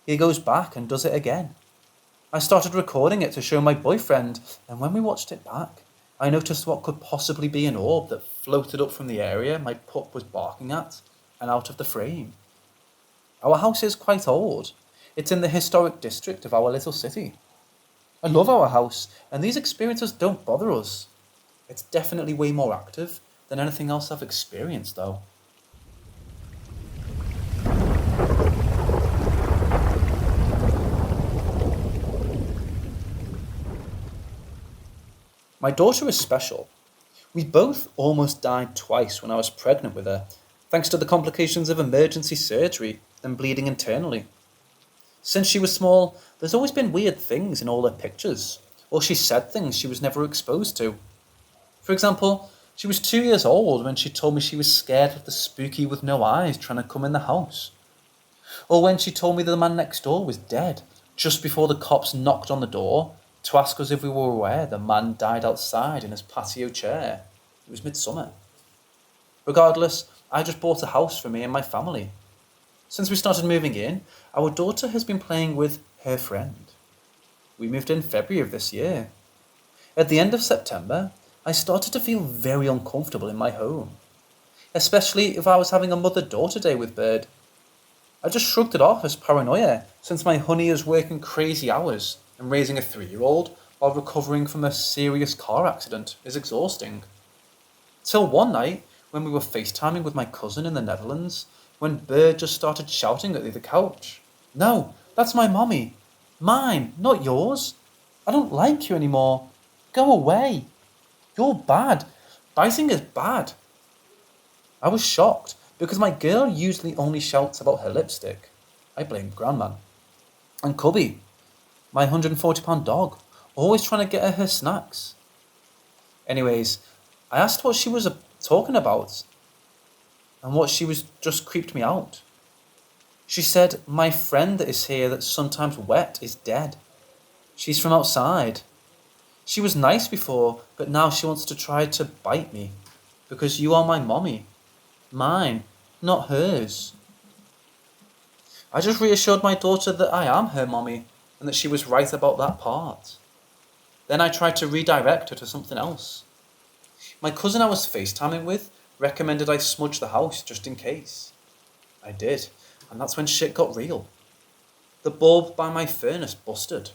He goes back and does it again. I started recording it to show my boyfriend, and when we watched it back, I noticed what could possibly be an orb that floated up from the area my pup was barking at and out of the frame. Our house is quite old. It's in the historic district of our little city. I love our house, and these experiences don't bother us. It's definitely way more active than anything else I've experienced, though. My daughter is special. We both almost died twice when I was pregnant with her, thanks to the complications of emergency surgery and bleeding internally. Since she was small, there's always been weird things in all her pictures, or she said things she was never exposed to. For example, she was 2 years old when she told me she was scared of the spooky with no eyes trying to come in the house. Or when she told me the man next door was dead, just before the cops knocked on the door to ask us if we were aware the man died outside in his patio chair. It was midsummer. Regardless, I just bought a house for me and my family. Since we started moving in, our daughter has been playing with her friend. We moved in February of this year. At the end of September, I started to feel very uncomfortable in my home, especially if I was having a mother-daughter day with Bird. I just shrugged it off as paranoia, since my honey is working crazy hours and raising a 3-year-old while recovering from a serious car accident is exhausting. Till one night, when we were FaceTiming with my cousin in the Netherlands, when Bird just started shouting at the couch. "No, that's my mommy. Mine, not yours. I don't like you anymore. Go away. You're bad. Biting is bad." I was shocked, because my girl usually only shouts about her lipstick. I blamed Grandma. And Cubby, my 140-pound dog, always trying to get her snacks. Anyways, I asked what she was talking about, and what she was just creeped me out. She said, "My friend that is here that's sometimes wet is dead. She's from outside. She was nice before, but now she wants to try to bite me, because you are my mommy. Mine, not hers." I just reassured my daughter that I am her mommy, and that she was right about that part. Then I tried to redirect her to something else. My cousin I was FaceTiming with recommended I smudge the house just in case. I did, and that's when shit got real. The bulb by my furnace busted.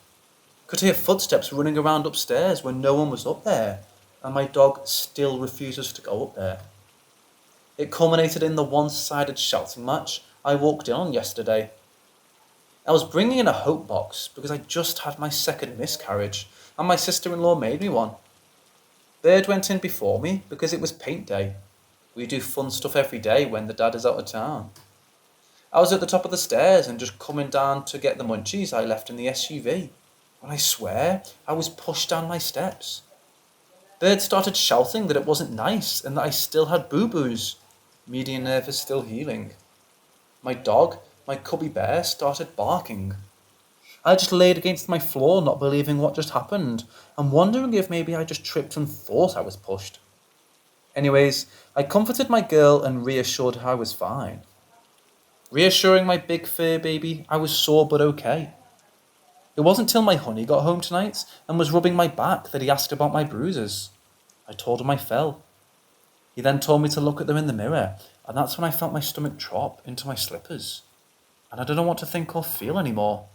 Could hear footsteps running around upstairs when no one was up there, and my dog still refuses to go up there. It culminated in the one-sided shouting match I walked in on yesterday. I was bringing in a hope box because I just had my second miscarriage, and my sister-in-law made me one. Bird went in before me because it was paint day. We do fun stuff every day when the dad is out of town. I was at the top of the stairs and just coming down to get the munchies I left in the SUV, when I swear I was pushed down my steps. Bird started shouting that it wasn't nice and that I still had boo-boos. Median nerve is still healing. My dog my cubby bear started barking. I just laid against my floor, not believing what just happened, and wondering if maybe I just tripped and thought I was pushed. Anyways, I comforted my girl and reassured her I was fine. Reassuring my big fur baby I was sore but okay. It wasn't till my honey got home tonight and was rubbing my back that he asked about my bruises. I told him I fell. He then told me to look at them in the mirror, and that's when I felt my stomach drop into my slippers. And I don't know what to think or feel anymore.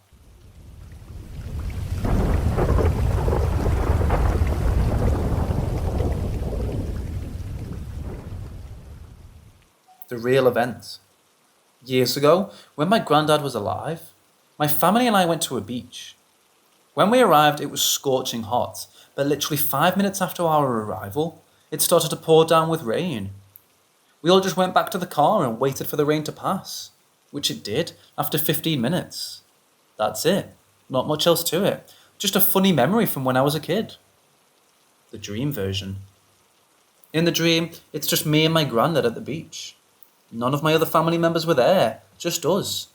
The real event. Years ago, when my granddad was alive, my family and I went to a beach. When we arrived, it was scorching hot, but literally 5 minutes after our arrival, it started to pour down with rain. We all just went back to the car and waited for the rain to pass, which it did after 15 minutes. That's it. Not much else to it. Just a funny memory from when I was a kid. The dream version. In the dream, it's just me and my granddad at the beach. None of my other family members were there, just us.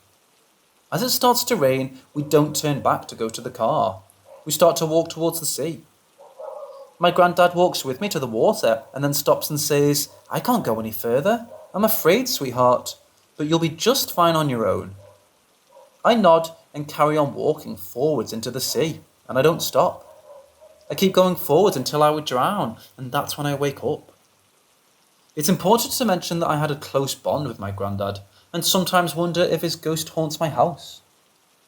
As it starts to rain, we don't turn back to go to the car. We start to walk towards the sea. My granddad walks with me to the water and then stops and says, "I can't go any further. I'm afraid, sweetheart, but you'll be just fine on your own." I nod and carry on walking forwards into the sea, and I don't stop. I keep going forwards until I would drown, and that's when I wake up. It's important to mention that I had a close bond with my granddad, and sometimes wonder if his ghost haunts my house.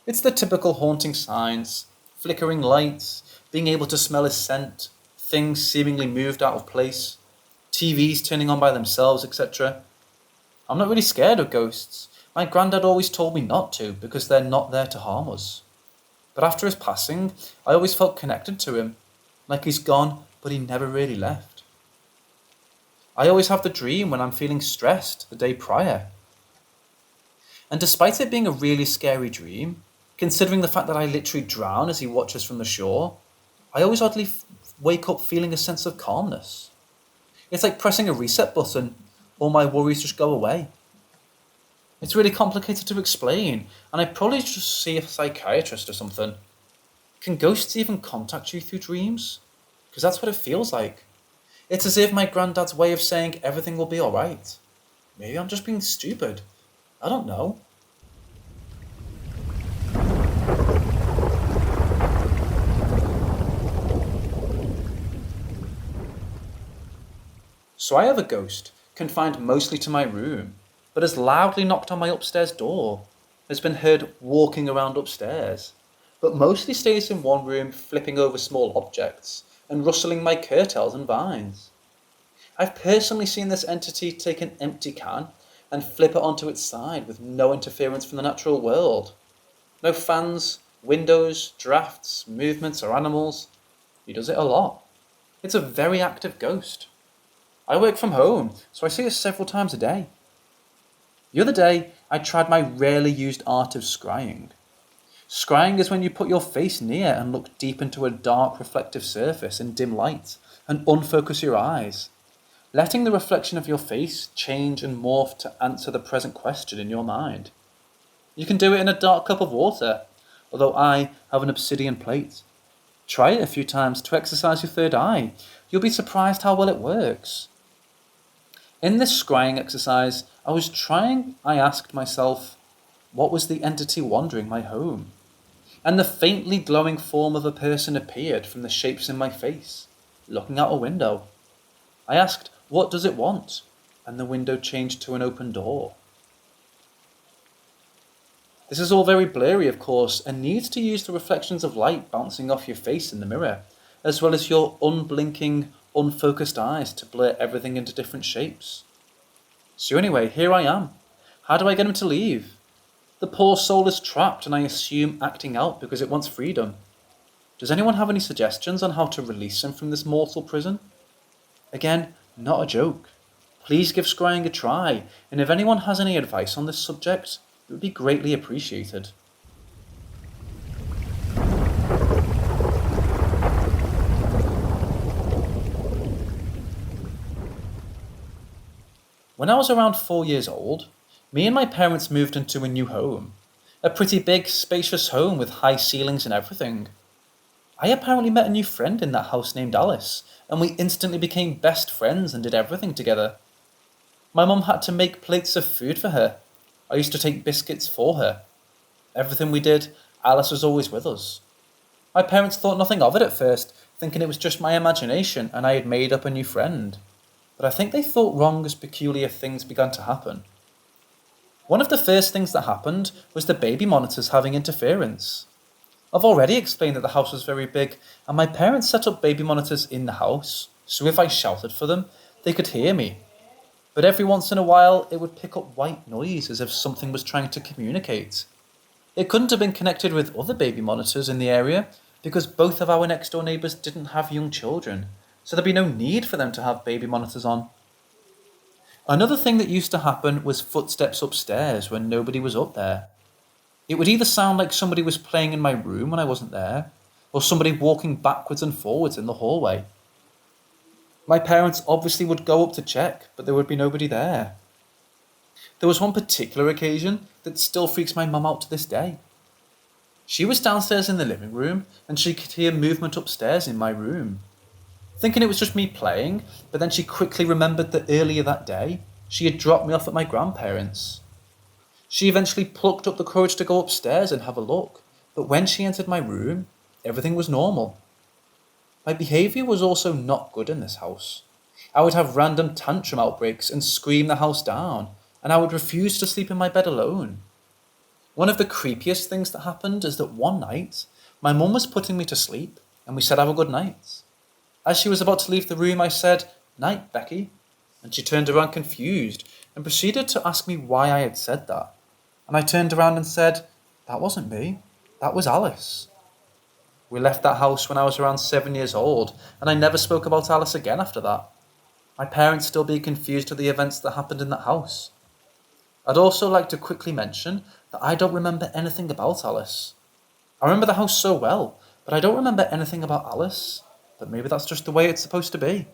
It's the typical haunting signs: flickering lights, being able to smell his scent, things seemingly moved out of place, TVs turning on by themselves, etc. I'm not really scared of ghosts. My granddad always told me not to because they're not there to harm us. But after his passing, I always felt connected to him, like he's gone, but he never really left. I always have the dream when I'm feeling stressed the day prior. And despite it being a really scary dream, considering the fact that I literally drown as he watches from the shore, I always oddly wake up feeling a sense of calmness. It's like pressing a reset button, all my worries just go away. It's really complicated to explain, and I probably just see a psychiatrist or something. Can ghosts even contact you through dreams? Because that's what it feels like. It's as if my granddad's way of saying everything will be alright. Maybe I'm just being stupid. I don't know. So I have a ghost, confined mostly to my room, but has loudly knocked on my upstairs door, has been heard walking around upstairs, but mostly stays in one room flipping over small objects and rustling my curtains and vines. I've personally seen this entity take an empty can and flip it onto its side with no interference from the natural world. No fans, windows, drafts, movements or animals. He does it a lot. It's a very active ghost. I work from home, so I see it several times a day. The other day, I tried my rarely used art of scrying. Scrying is when you put your face near and look deep into a dark reflective surface in dim light and unfocus your eyes, letting the reflection of your face change and morph to answer the present question in your mind. You can do it in a dark cup of water, although I have an obsidian plate. Try it a few times to exercise your third eye. You'll be surprised how well it works. In this scrying exercise, I asked myself, what was the entity wandering my home? And the faintly glowing form of a person appeared from the shapes in my face, looking out a window. I asked, what does it want? And the window changed to an open door. This is all very blurry, of course, and needs to use the reflections of light bouncing off your face in the mirror, as well as your unblinking, unfocused eyes to blur everything into different shapes. So anyway, here I am. How do I get him to leave? The poor soul is trapped and I assume acting out because it wants freedom. Does anyone have any suggestions on how to release him from this mortal prison? Again, not a joke. Please give scrying a try, and if anyone has any advice on this subject, it would be greatly appreciated. When I was around 4 years old, Me and my parents moved into a new home. A pretty big, spacious home with high ceilings and everything. I apparently met a new friend in that house named Alice, and we instantly became best friends and did everything together. My mum had to make plates of food for her. I used to take biscuits for her. Everything we did, Alice was always with us. My parents thought nothing of it at first, thinking it was just my imagination and I had made up a new friend. But I think they thought wrong as peculiar things began to happen. One of the first things that happened was the baby monitors having interference. I've already explained that the house was very big, and my parents set up baby monitors in the house, so if I shouted for them, they could hear me. But every once in a while, it would pick up white noise as if something was trying to communicate. It couldn't have been connected with other baby monitors in the area, because both of our next door neighbours didn't have young children, so there'd be no need for them to have baby monitors on. Another thing that used to happen was footsteps upstairs when nobody was up there. It would either sound like somebody was playing in my room when I wasn't there, or somebody walking backwards and forwards in the hallway. My parents obviously would go up to check, but there would be nobody there. There was one particular occasion that still freaks my mum out to this day. She was downstairs in the living room, and she could hear movement upstairs in my room. Thinking it was just me playing, but then she quickly remembered that earlier that day, she had dropped me off at my grandparents'. She eventually plucked up the courage to go upstairs and have a look, but when she entered my room, everything was normal. My behaviour was also not good in this house. I would have random tantrum outbreaks and scream the house down, and I would refuse to sleep in my bed alone. One of the creepiest things that happened is that one night, my mum was putting me to sleep, and we said have a good night. As she was about to leave the room, I said, "Night, Becky," and she turned around confused and proceeded to ask me why I had said that. And I turned around and said, "That wasn't me, that was Alice." We left that house when I was around 7 years old, and I never spoke about Alice again after that. My parents still be confused with the events that happened in that house. I'd also like to quickly mention that I don't remember anything about Alice. I remember the house so well, but I don't remember anything about Alice. But maybe that's just the way it's supposed to be.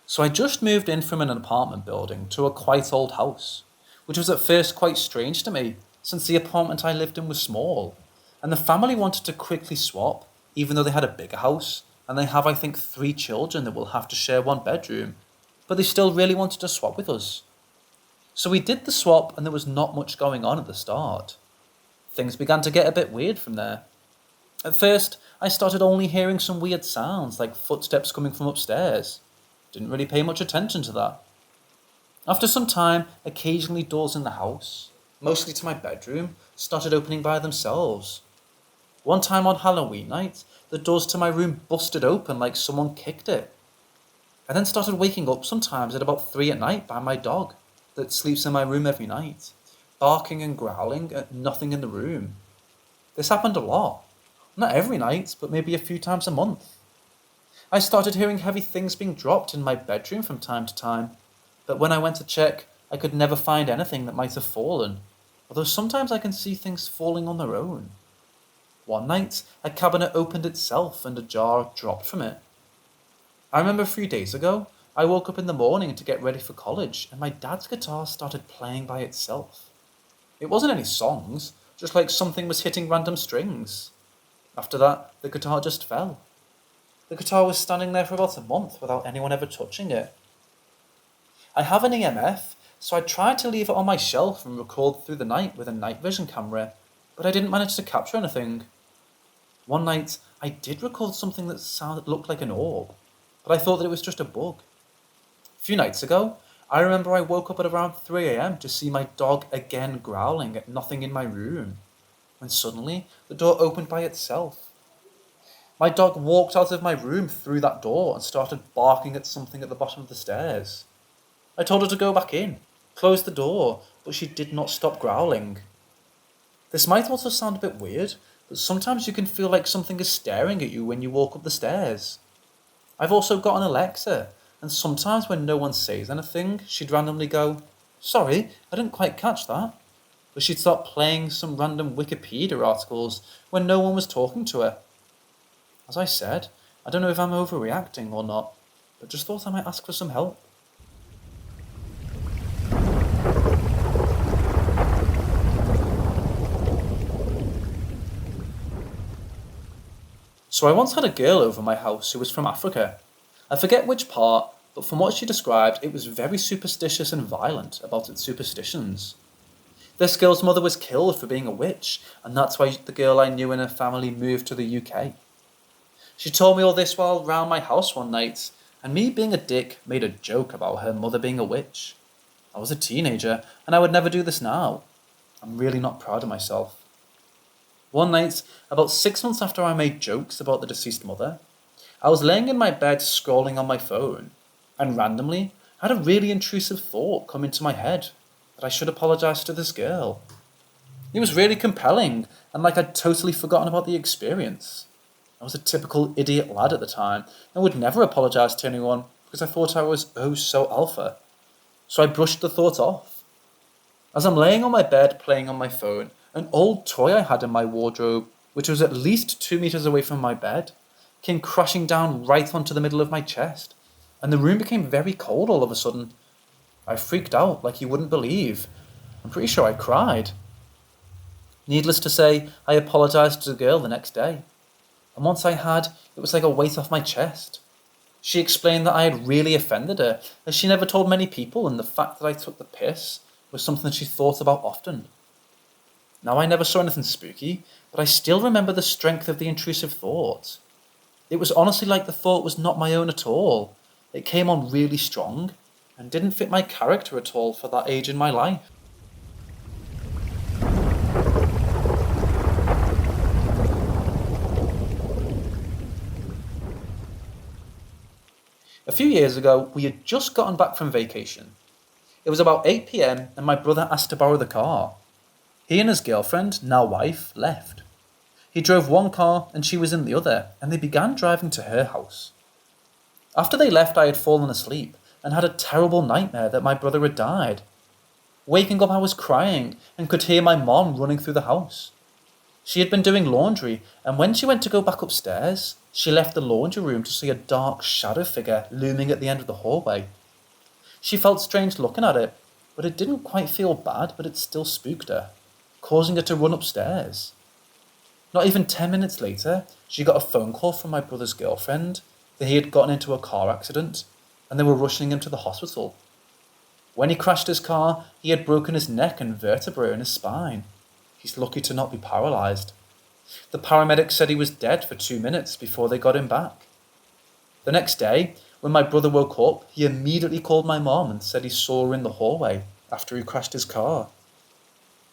So I just moved in from an apartment building to a quite old house, which was at first quite strange to me, since the apartment I lived in was small, and the family wanted to quickly swap, even though they had a bigger house, and they have I think 3 children that will have to share one bedroom, but they still really wanted to swap with us. So we did the swap and there was not much going on at the start. Things began to get a bit weird from there. At first, I started only hearing some weird sounds like footsteps coming from upstairs. Didn't really pay much attention to that. After some time, occasionally doors in the house, mostly to my bedroom, started opening by themselves. One time on Halloween night, the doors to my room busted open like someone kicked it. I then started waking up sometimes at about 3 at night by my dog that sleeps in my room every night, barking and growling at nothing in the room. This happened a lot. Not every night, but maybe a few times a month. I started hearing heavy things being dropped in my bedroom from time to time, but when I went to check, I could never find anything that might have fallen, although sometimes I can see things falling on their own. One night, a cabinet opened itself and a jar dropped from it. I remember a few days ago, I woke up in the morning to get ready for college and my dad's guitar started playing by itself. It wasn't any songs, just like something was hitting random strings. After that, the guitar just fell. The guitar was standing there for about a month without anyone ever touching it. I have an EMF, so I tried to leave it on my shelf and record through the night with a night vision camera, but I didn't manage to capture anything. One night, I did record something that looked like an orb, but I thought that it was just a bug. A few nights ago, I remember I woke up at around 3 a.m. to see my dog again growling at nothing in my room, when suddenly the door opened by itself. My dog walked out of my room through that door and started barking at something at the bottom of the stairs. I told her to go back in, close the door, but she did not stop growling. This might also sound a bit weird, but sometimes you can feel like something is staring at you when you walk up the stairs. I've also got an Alexa, and sometimes when no one says anything, she'd randomly go, "Sorry, I didn't quite catch that." But she'd start playing some random Wikipedia articles when no one was talking to her. As I said, I don't know if I'm overreacting or not, but just thought I might ask for some help. So I once had a girl over my house who was from Africa. I forget which part, but from what she described, it was very superstitious and violent about its superstitions. This girl's mother was killed for being a witch, and that's why the girl I knew and her family moved to the UK. She told me all this while round my house one night, and me being a dick made a joke about her mother being a witch. I was a teenager, and I would never do this now. I'm really not proud of myself. One night, about 6 months after I made jokes about the deceased mother, I was laying in my bed scrolling on my phone, and randomly, I had a really intrusive thought come into my head that I should apologise to this girl. It was really compelling, and like I'd totally forgotten about the experience. I was a typical idiot lad at the time, and would never apologise to anyone because I thought I was oh so alpha. So I brushed the thought off. As I'm laying on my bed playing on my phone, an old toy I had in my wardrobe, which was at least 2 meters away from my bed, came crashing down right onto the middle of my chest, and the room became very cold all of a sudden. I freaked out like you wouldn't believe. I'm pretty sure I cried. Needless to say, I apologised to the girl the next day. And once I had, it was like a weight off my chest. She explained that I had really offended her, as she never told many people, and the fact that I took the piss was something she thought about often. Now I never saw anything spooky, but I still remember the strength of the intrusive thought. It was honestly like the thought was not my own at all. It came on really strong, and didn't fit my character at all for that age in my life. A few years ago, we had just gotten back from vacation. It was about 8 p.m. and my brother asked to borrow the car. He and his girlfriend, now wife, left. He drove one car and she was in the other, and they began driving to her house. After they left, I had fallen asleep and had a terrible nightmare that my brother had died. Waking up, I was crying and could hear my mom running through the house. She had been doing laundry, and when she went to go back upstairs, she left the laundry room to see a dark shadow figure looming at the end of the hallway. She felt strange looking at it, but it didn't quite feel bad, but it still spooked her, causing her to run upstairs. Not even 10 minutes later, she got a phone call from my brother's girlfriend that he had gotten into a car accident, and they were rushing him to the hospital. When he crashed his car, he had broken his neck and vertebrae in his spine. He's lucky to not be paralysed. The paramedics said he was dead for 2 minutes before they got him back. The next day, when my brother woke up, he immediately called my mom and said he saw her in the hallway after he crashed his car.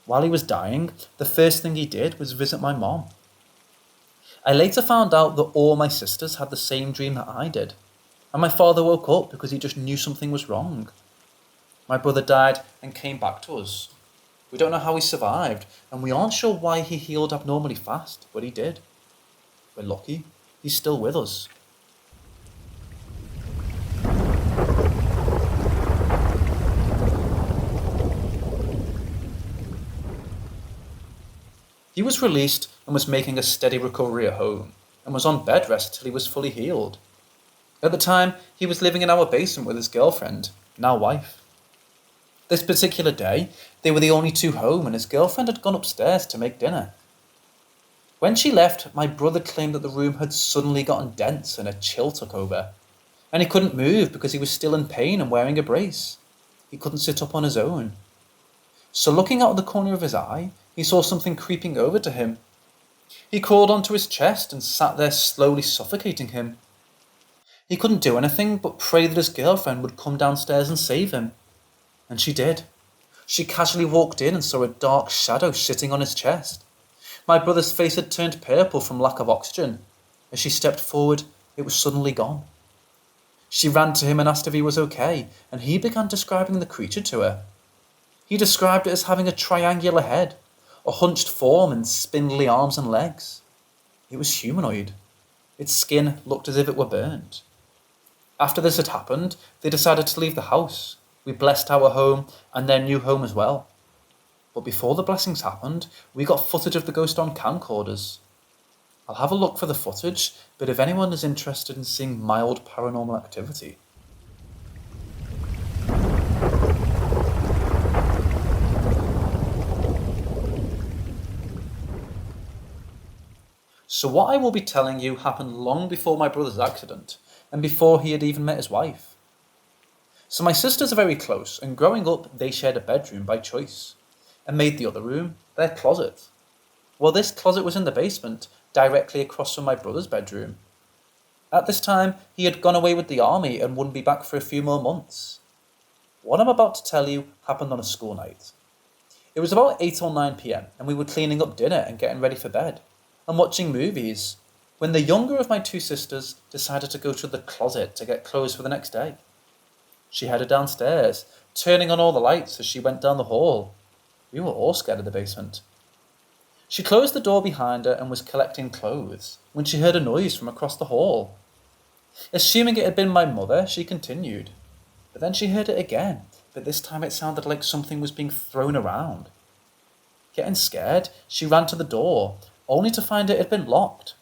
While he was dying, the first thing he did was visit my mom. I later found out that all my sisters had the same dream that I did, and my father woke up because he just knew something was wrong. My brother died and came back to us. We don't know how he survived, and we aren't sure why he healed abnormally fast, but he did. We're lucky. He's still with us. He was released and was making a steady recovery at home, and was on bed rest till he was fully healed. At the time, he was living in our basement with his girlfriend, now wife. This particular day, they were the only two home, and his girlfriend had gone upstairs to make dinner. When she left, my brother claimed that the room had suddenly gotten dense and a chill took over, and he couldn't move because he was still in pain and wearing a brace. He couldn't sit up on his own. So looking out of the corner of his eye, he saw something creeping over to him. He crawled onto his chest and sat there slowly suffocating him. He couldn't do anything but pray that his girlfriend would come downstairs and save him. And she did. She casually walked in and saw a dark shadow sitting on his chest. My brother's face had turned purple from lack of oxygen. As she stepped forward, it was suddenly gone. She ran to him and asked if he was okay, and he began describing the creature to her. He described it as having a triangular head, a hunched form and spindly arms and legs. It was humanoid. Its skin looked as if it were burnt. After this had happened, they decided to leave the house. We blessed our home and their new home as well. But before the blessings happened, we got footage of the ghost on camcorders. I'll have a look for the footage, but if anyone is interested in seeing mild paranormal activity. So what I will be telling you happened long before my brother's accident, and before he had even met his wife. So my sisters are very close, and growing up they shared a bedroom by choice, and made the other room their closet. Well, this closet was in the basement, directly across from my brother's bedroom. At this time, he had gone away with the army and wouldn't be back for a few more months. What I'm about to tell you happened on a school night. It was about 8 or 9 p.m, and we were cleaning up dinner and getting ready for bed, and watching movies, when the younger of my two sisters decided to go to the closet to get clothes for the next day. She headed downstairs, turning on all the lights as she went down the hall. We were all scared of the basement. She closed the door behind her and was collecting clothes when she heard a noise from across the hall. Assuming it had been my mother, she continued. But then she heard it again, but this time it sounded like something was being thrown around. Getting scared, she ran to the door, only to find it had been locked.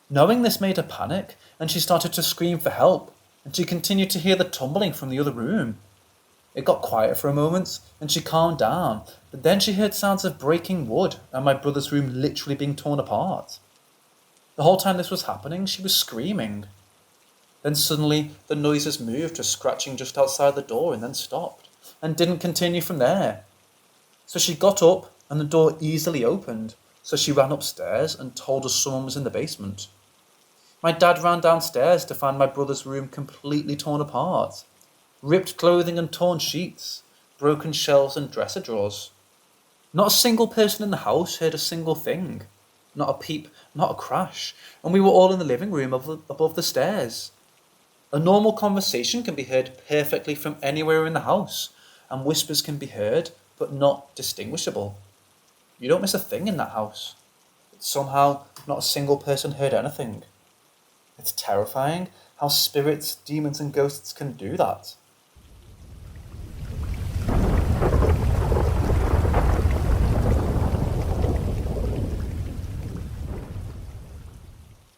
Knowing this made her panic, and she started to scream for help, and she continued to hear the tumbling from the other room. It got quiet for a moment, and she calmed down, but then she heard sounds of breaking wood and my brother's room literally being torn apart. The whole time this was happening, she was screaming. Then suddenly, the noises moved to scratching just outside the door and then stopped, and didn't continue from there. So she got up, and the door easily opened, so she ran upstairs and told us someone was in the basement. My dad ran downstairs to find my brother's room completely torn apart. Ripped clothing and torn sheets, broken shelves and dresser drawers. Not a single person in the house heard a single thing. Not a peep, not a crash, and we were all in the living room above the stairs. A normal conversation can be heard perfectly from anywhere in the house, and whispers can be heard, but not distinguishable. You don't miss a thing in that house. But somehow, not a single person heard anything. It's terrifying how spirits, demons, and ghosts can do that.